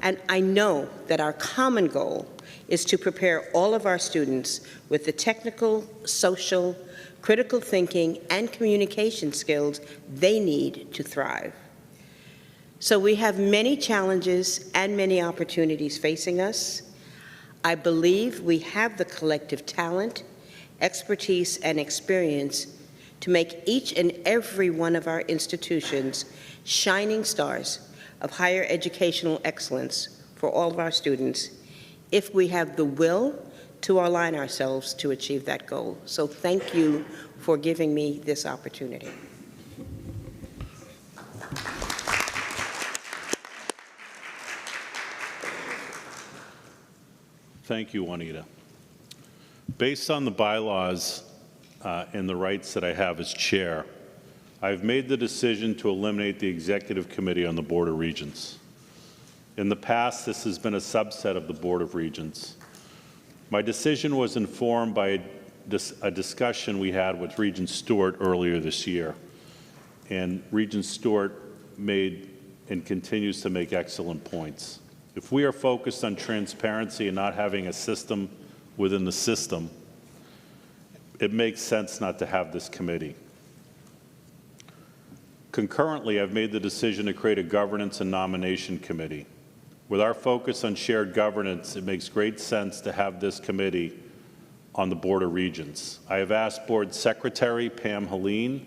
And I know that our common goal is to prepare all of our students with the technical, social, critical thinking, and communication skills they need to thrive. So we have many challenges and many opportunities facing us. I believe we have the collective talent, expertise, and experience to make each and every one of our institutions shining stars of higher educational excellence for all of our students, if we have the will to align ourselves to achieve that goal. So thank you for giving me this opportunity. Thank you, Juanita. Based on the bylaws and the rights that I have as chair, I've made the decision to eliminate the Executive Committee on the Board of Regents. In the past, this has been a subset of the Board of Regents. My decision was informed by a discussion we had with Regent Stewart earlier this year. And Regent Stewart made and continues to make excellent points. If we are focused on transparency and not having a system within the system, it makes sense not to have this committee. Concurrently, I've made the decision to create a governance and nomination committee. With our focus on shared governance, it makes great sense to have this committee on the Board of Regents. I have asked Board Secretary Pam Helene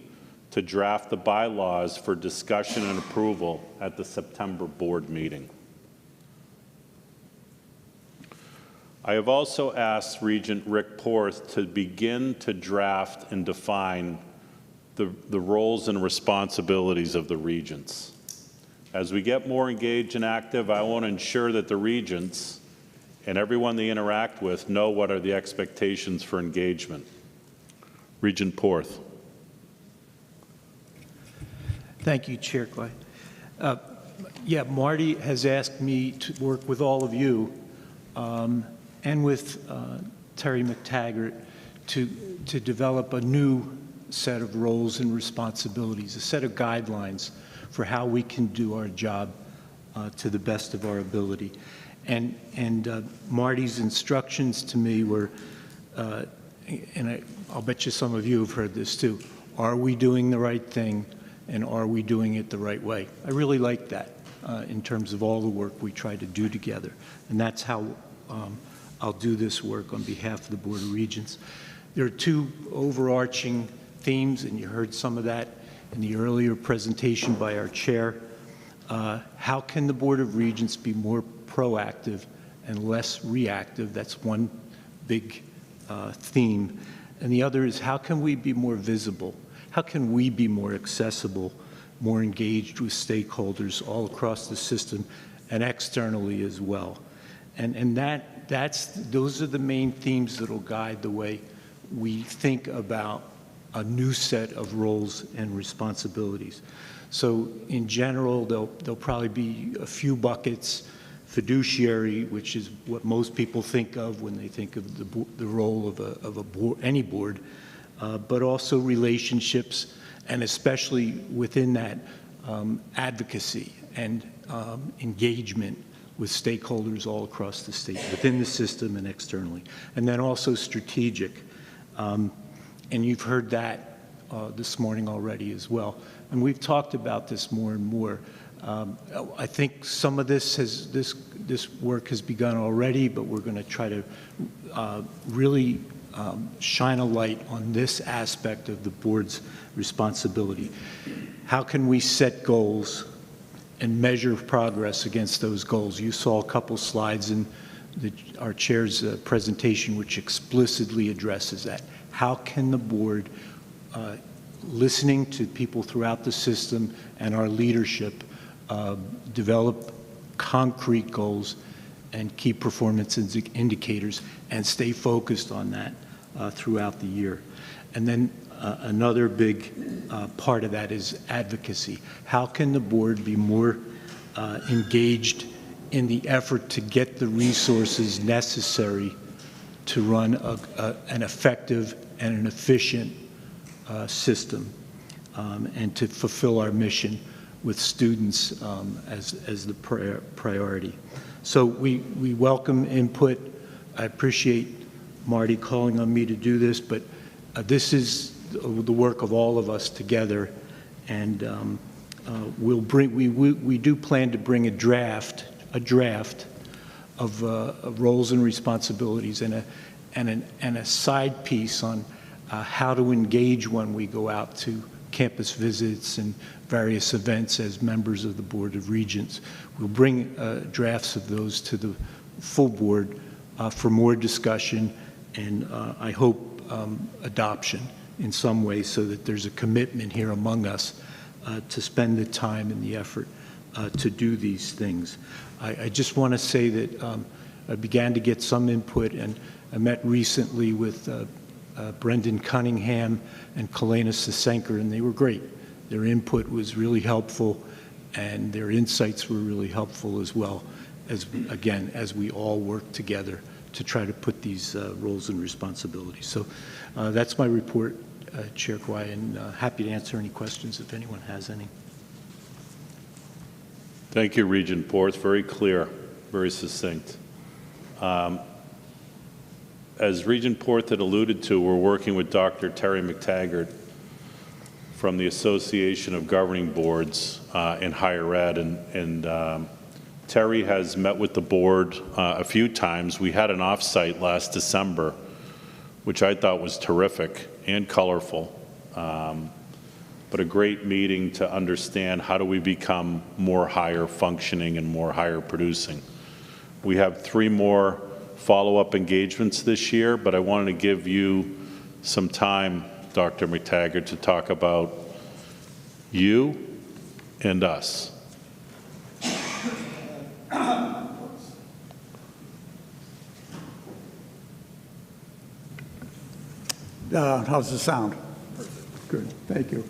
to draft the bylaws for discussion and approval at the September board meeting. I have also asked Regent Rick Porth to begin to draft and define the roles and responsibilities of the regents. As we get more engaged and active, I want to ensure that the regents and everyone they interact with know what are the expectations for engagement. Regent Porth. Thank you, Chair Clay. Yeah, Marty has asked me to work with all of you and with Terry McTaggart to develop a new set of roles and responsibilities, a set of guidelines for how we can do our job to the best of our ability. And Marty's instructions to me were, and I'll bet you some of you have heard this too, are we doing the right thing and are we doing it the right way? I really like that in terms of all the work we try to do together. And that's how I'll do this work on behalf of the Board of Regents. There are two overarching themes, and you heard some of that in the earlier presentation by our chair. How can the Board of Regents be more proactive and less reactive? That's one big theme. And the other is, how can we be more visible? How can we be more accessible, more engaged with stakeholders all across the system and externally as well? And those are the main themes that will guide the way we think about a new set of roles and responsibilities. So in general, there'll probably be a few buckets: fiduciary, which is what most people think of when they think of the role of a board, any board, but also relationships, and especially within that, advocacy and engagement with stakeholders all across the state, within the system and externally. And then also strategic. And you've heard that this morning already as well. And we've talked about this more and more. I think some of this work has begun already, but we're going to try to really shine a light on this aspect of the board's responsibility. How can we set goals and measure progress against those goals? You saw a couple slides in our chair's presentation which explicitly addresses that. How can the board, listening to people throughout the system and our leadership, develop concrete goals and key performance indicators and stay focused on that throughout the year? And then another big part of that is advocacy. How can the board be more engaged in the effort to get the resources necessary to run an effective and an efficient system and to fulfill our mission with students as the priority? So we welcome input. I appreciate Marty calling on me to do this, but this is the work of all of us together, and we do plan to bring a draft of roles and responsibilities and a side piece on how to engage when we go out to campus visits and various events as members of the Board of Regents. We'll bring drafts of those to the full board for more discussion and I hope adoption in some way, so that there's a commitment here among us to spend the time and the effort to do these things. I just want to say that I began to get some input, and I met recently with Brendan Cunningham and Kalena Sasenker, and they were great. Their input was really helpful, and their insights were really helpful as well, as we all work together to try to put these roles and responsibilities. So that's my report, Chair Kwai, and happy to answer any questions if anyone has any. Thank you, Regent Porth. Very clear, very succinct. As Regent Porth had alluded to, we're working with Dr. Terry McTaggart from the Association of Governing Boards in Higher Ed, and Terry has met with the board a few times. We had an offsite last December, which I thought was terrific and colorful, but a great meeting to understand how do we become more higher functioning and more higher producing. We have 3 more follow-up engagements this year, but I wanted to give you some time, Dr. McTaggart, to talk about you and us. How's the sound? Good, thank you.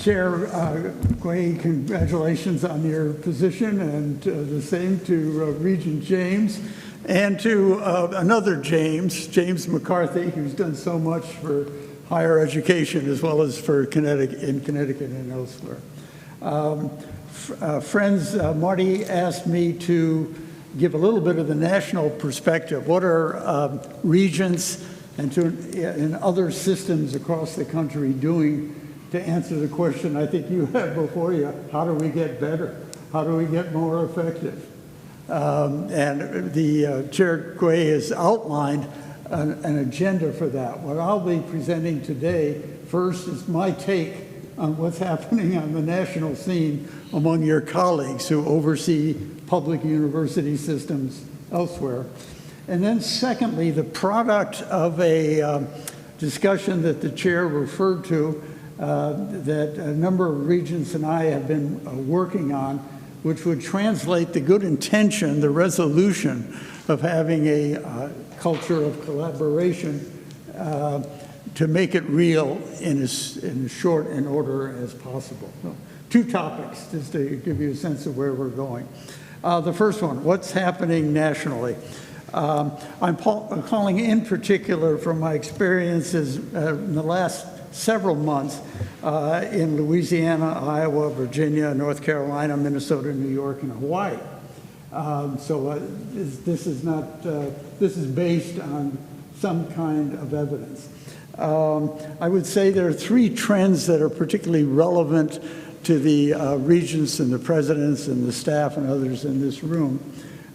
Chair Quay, congratulations on your position, and the same to Regent James. And to another James McCarthy, who's done so much for higher education as well as for Connecticut and elsewhere. Friends, Marty asked me to give a little bit of the national perspective. What are regents and other systems across the country doing to answer the question I think you have before you, how do we get better? How do we get more effective? And the Chair Gray has outlined an agenda for that. What I'll be presenting today first is my take on what's happening on the national scene among your colleagues who oversee public university systems elsewhere. And then secondly, the product of a discussion that the chair referred to that a number of regents and I have been working on, which would translate the good intention, the resolution of having a culture of collaboration to make it real in as short an order as possible. So, 2 topics, just to give you a sense of where we're going. The first one, what's happening nationally? I'm calling in particular from my experiences in the last several months in Louisiana, Iowa, Virginia, North Carolina, Minnesota, New York, and Hawaii. This is based on some kind of evidence. I would say there are 3 trends that are particularly relevant to the regents and the presidents and the staff and others in this room,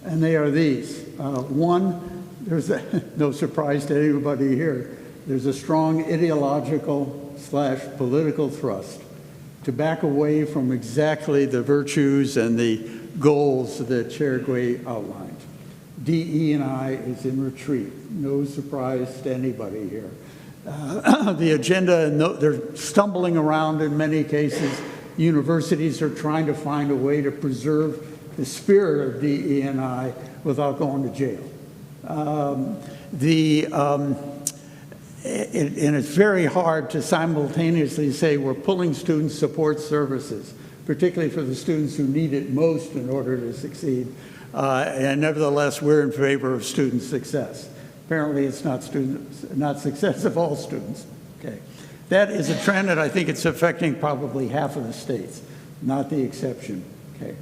and they are these. One, there's no surprise to anybody here, there's a strong ideological/political thrust to back away from exactly the virtues and the goals that Chair Gray outlined. DE&I is in retreat, no surprise to anybody here. The agenda, they're stumbling around in many cases. Universities are trying to find a way to preserve the spirit of DE&I without going to jail. And it's very hard to simultaneously say we're pulling student support services, particularly for the students who need it most in order to succeed. And nevertheless, we're in favor of student success. Apparently, it's not success of all students. Okay, that is a trend that I think it's affecting probably half of the states, not the exception. Okay,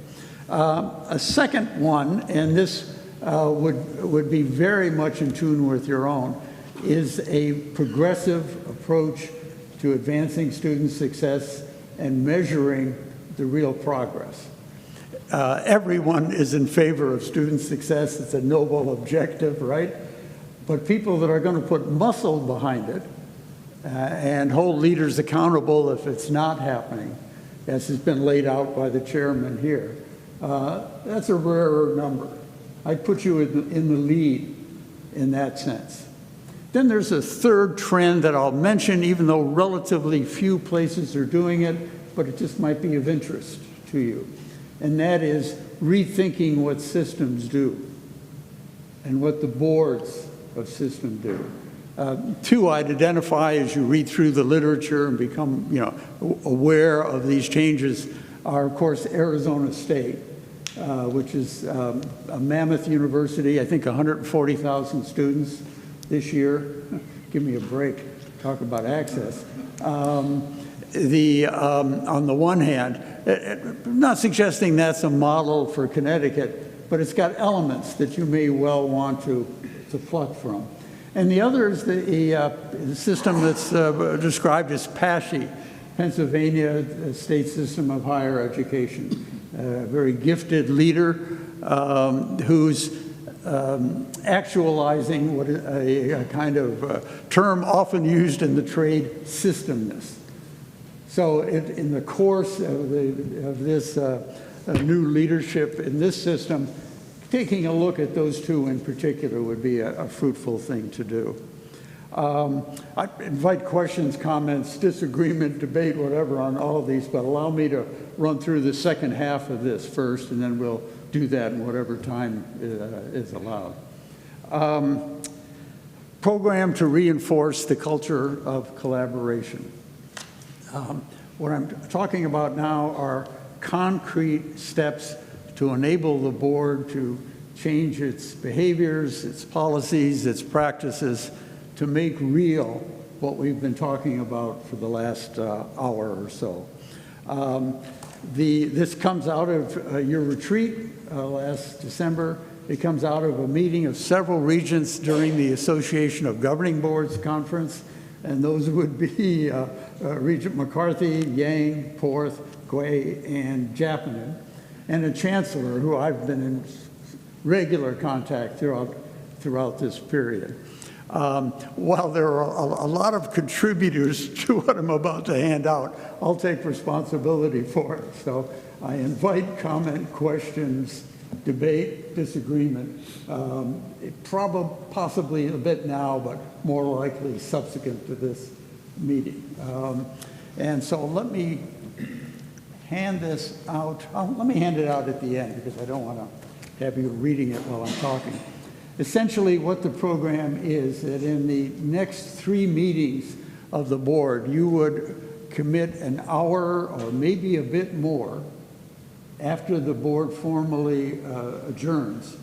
a second one, and this would be very much in tune with your own, is a progressive approach to advancing student success and measuring the real progress. Everyone is in favor of student success. It's a noble objective, right? But people that are going to put muscle behind it and hold leaders accountable if it's not happening, as has been laid out by the chairman here, that's a rarer number. I'd put you in the lead in that sense. Then there's a third trend that I'll mention, even though relatively few places are doing it, but it just might be of interest to you. And that is rethinking what systems do and what the boards of systems do. 2 I'd identify as you read through the literature and become aware of these changes are, of course, Arizona State, which is a mammoth university, I think 140,000 students this year. Give me a break, talk about access. On the one hand, I'm not suggesting that's a model for Connecticut, but it's got elements that you may well want to pluck from. And the other is the system that's described as PASHE, Pennsylvania State System of Higher Education. A very gifted leader who's actualizing what a kind of term often used in the trade, systemness. So in the course of this new leadership in this system, taking a look at those 2 in particular would be a fruitful thing to do. I invite questions, comments, disagreement, debate, whatever on all of these, but allow me to run through the second half of this first, and then we'll do that in whatever time is allowed. Program to reinforce the culture of collaboration. What I'm talking about now are concrete steps to enable the board to change its behaviors, its policies, its practices to make real what we've been talking about for the last hour or so. This comes out of your retreat last December. It comes out of a meeting of several regents during the Association of Governing Boards conference, and those would be Regent McCarthy, Yang, Porth, Gui, and Japanen, and a chancellor who I've been in regular contact throughout this period. While there are a lot of contributors to what I'm about to hand out, I'll take responsibility for it. So I invite comment, questions, debate, disagreement, possibly a bit now, but more likely subsequent to this meeting. And so let me hand this out. Let me hand it out at the end because I don't want to have you reading it while I'm talking. Essentially, what the program is that in the next 3 meetings of the board, you would commit an hour or maybe a bit more after the board formally adjourns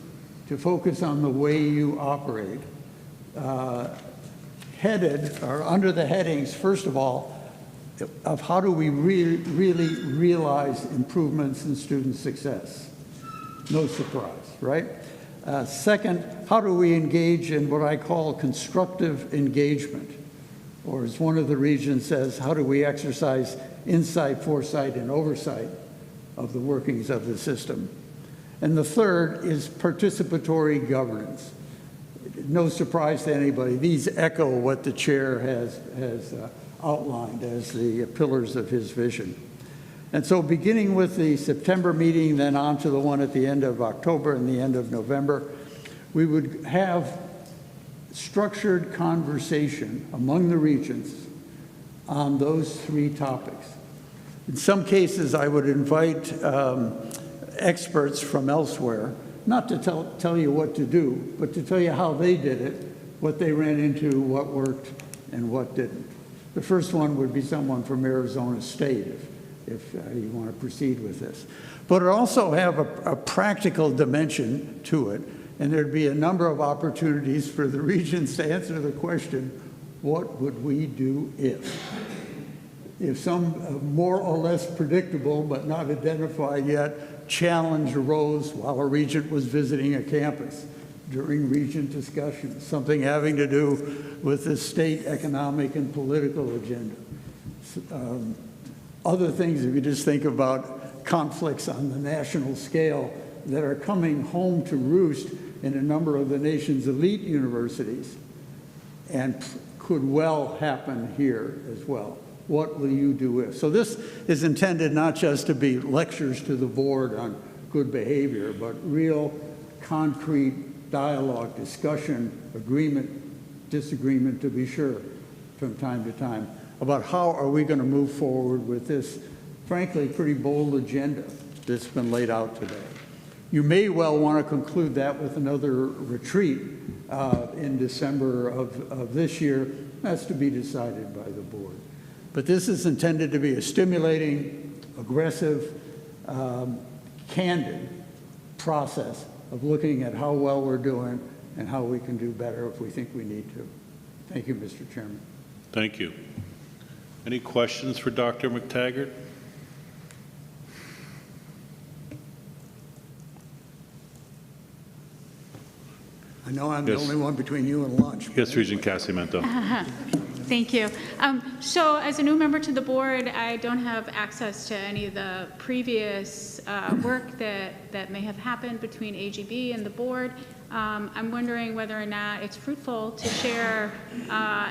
to focus on the way you operate, headed or under the headings, first of all, of how do we really realize improvements in student success. No surprise, right? Second, how do we engage in what I call constructive engagement? Or as one of the regents says, how do we exercise insight, foresight, and oversight of the workings of the system? And the third is participatory governance. No surprise to anybody, these echo what the chair has outlined as the pillars of his vision. And so beginning with the September meeting, then on to the one at the end of October and the end of November, we would have structured conversation among the regents on those 3 topics. In some cases, I would invite experts from elsewhere, not to tell you what to do, but to tell you how they did it, what they ran into, what worked, and what didn't. The first one would be someone from Arizona State, if you want to proceed with this. But it also have a practical dimension to it, and there'd be a number of opportunities for the regents to answer the question, what would we do if some more or less predictable but not identified yet challenge arose while a regent was visiting a campus during regent discussions, something having to do with the state economic and political agenda. Other things, if you just think about conflicts on the national scale that are coming home to roost in a number of the nation's elite universities and could well happen here as well. What will you do if? So this is intended not just to be lectures to the board on good behavior, but real concrete dialogue, discussion, agreement, disagreement to be sure from time to time about how are we going to move forward with this, frankly, pretty bold agenda that's been laid out today. You may well want to conclude that with another retreat in December of this year. That's to be decided by the board. But this is intended to be a stimulating, aggressive, candid process of looking at how well we're doing and how we can do better if we think we need to. Thank you, Mr. Chairman. Thank you. Any questions for Dr. McTaggart? I know I'm the only one between you and lunch. Yes, Regent Casimento. Thank you. So as a new member to the board, I don't have access to any of the previous work that may have happened between AGB and the board. I'm wondering whether or not it's fruitful to share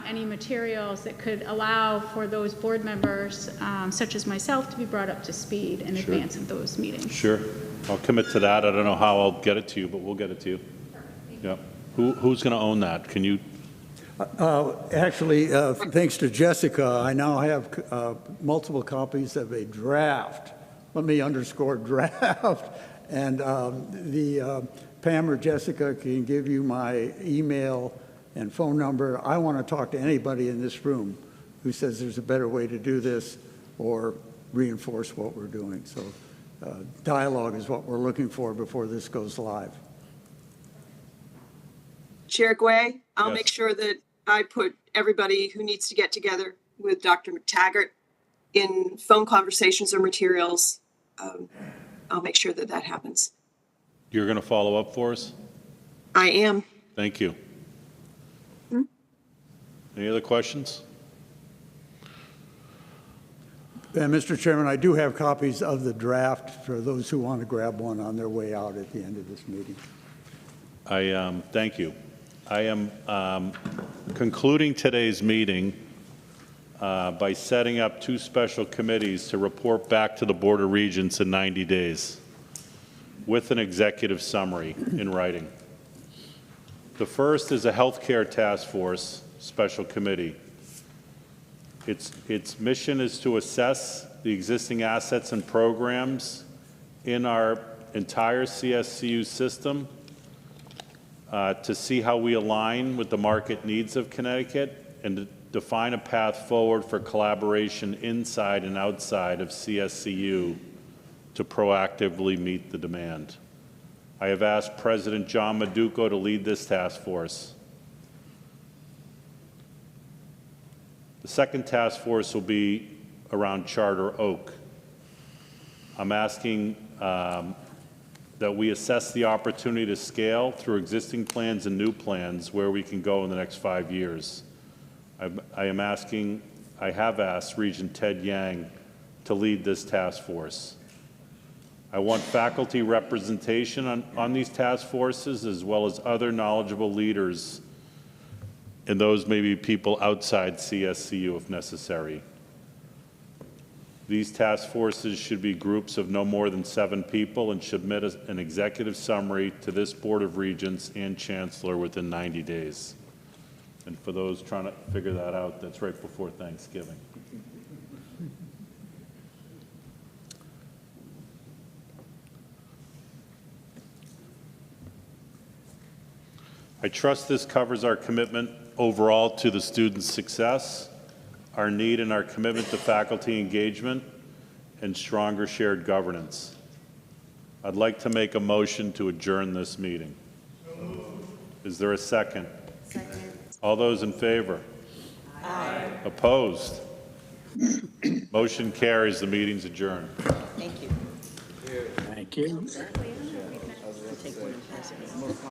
any materials that could allow for those board members, such as myself, to be brought up to speed in advance of those meetings. Sure. I'll commit to that. I don't know how I'll get it to you, but we'll get it to you. Yeah. Who's going to own that? Can you? Actually, thanks to Jessica, I now have multiple copies of a draft. Let me underscore draft. And Pam or Jessica can give you my email and phone number. I want to talk to anybody in this room who says there's a better way to do this or reinforce what we're doing. So dialogue is what we're looking for before this goes live. Chair Gway, I'll Yes. make sure that I put everybody who needs to get together with Dr. McTaggart in phone conversations or materials. I'll make sure that that happens. You're going to follow up for us? I am. Thank you. Any other questions? Mr. Chairman, I do have copies of the draft for those who want to grab one on their way out at the end of this meeting. Thank you. I am concluding today's meeting by setting up 2 special committees to report back to the Board of Regents in 90 days with an executive summary in writing. The first is a healthcare task force special committee. Its mission is to assess the existing assets and programs in our entire CSCU system to see how we align with the market needs of Connecticut and to define a path forward for collaboration inside and outside of CSCU to proactively meet the demand. I have asked President John Maduco to lead this task force. The second task force will be around Charter Oak. I'm asking that we assess the opportunity to scale through existing plans and new plans where we can go in the next 5 years. I have asked Regent Ted Yang to lead this task force. I want faculty representation on these task forces as well as other knowledgeable leaders, and those may be people outside CSCU if necessary. These task forces should be groups of no more than 7 people and should submit an executive summary to this Board of Regents and Chancellor within 90 days. And for those trying to figure that out, that's right before Thanksgiving. I trust this covers our commitment overall to the students' success, our need and our commitment to faculty engagement, and stronger shared governance. I'd like to make a motion to adjourn this meeting. Is there a second? Second. All those in favor? Aye. Opposed? Motion carries. The meeting's adjourned. Thank you. Thank you. Take one and pass it.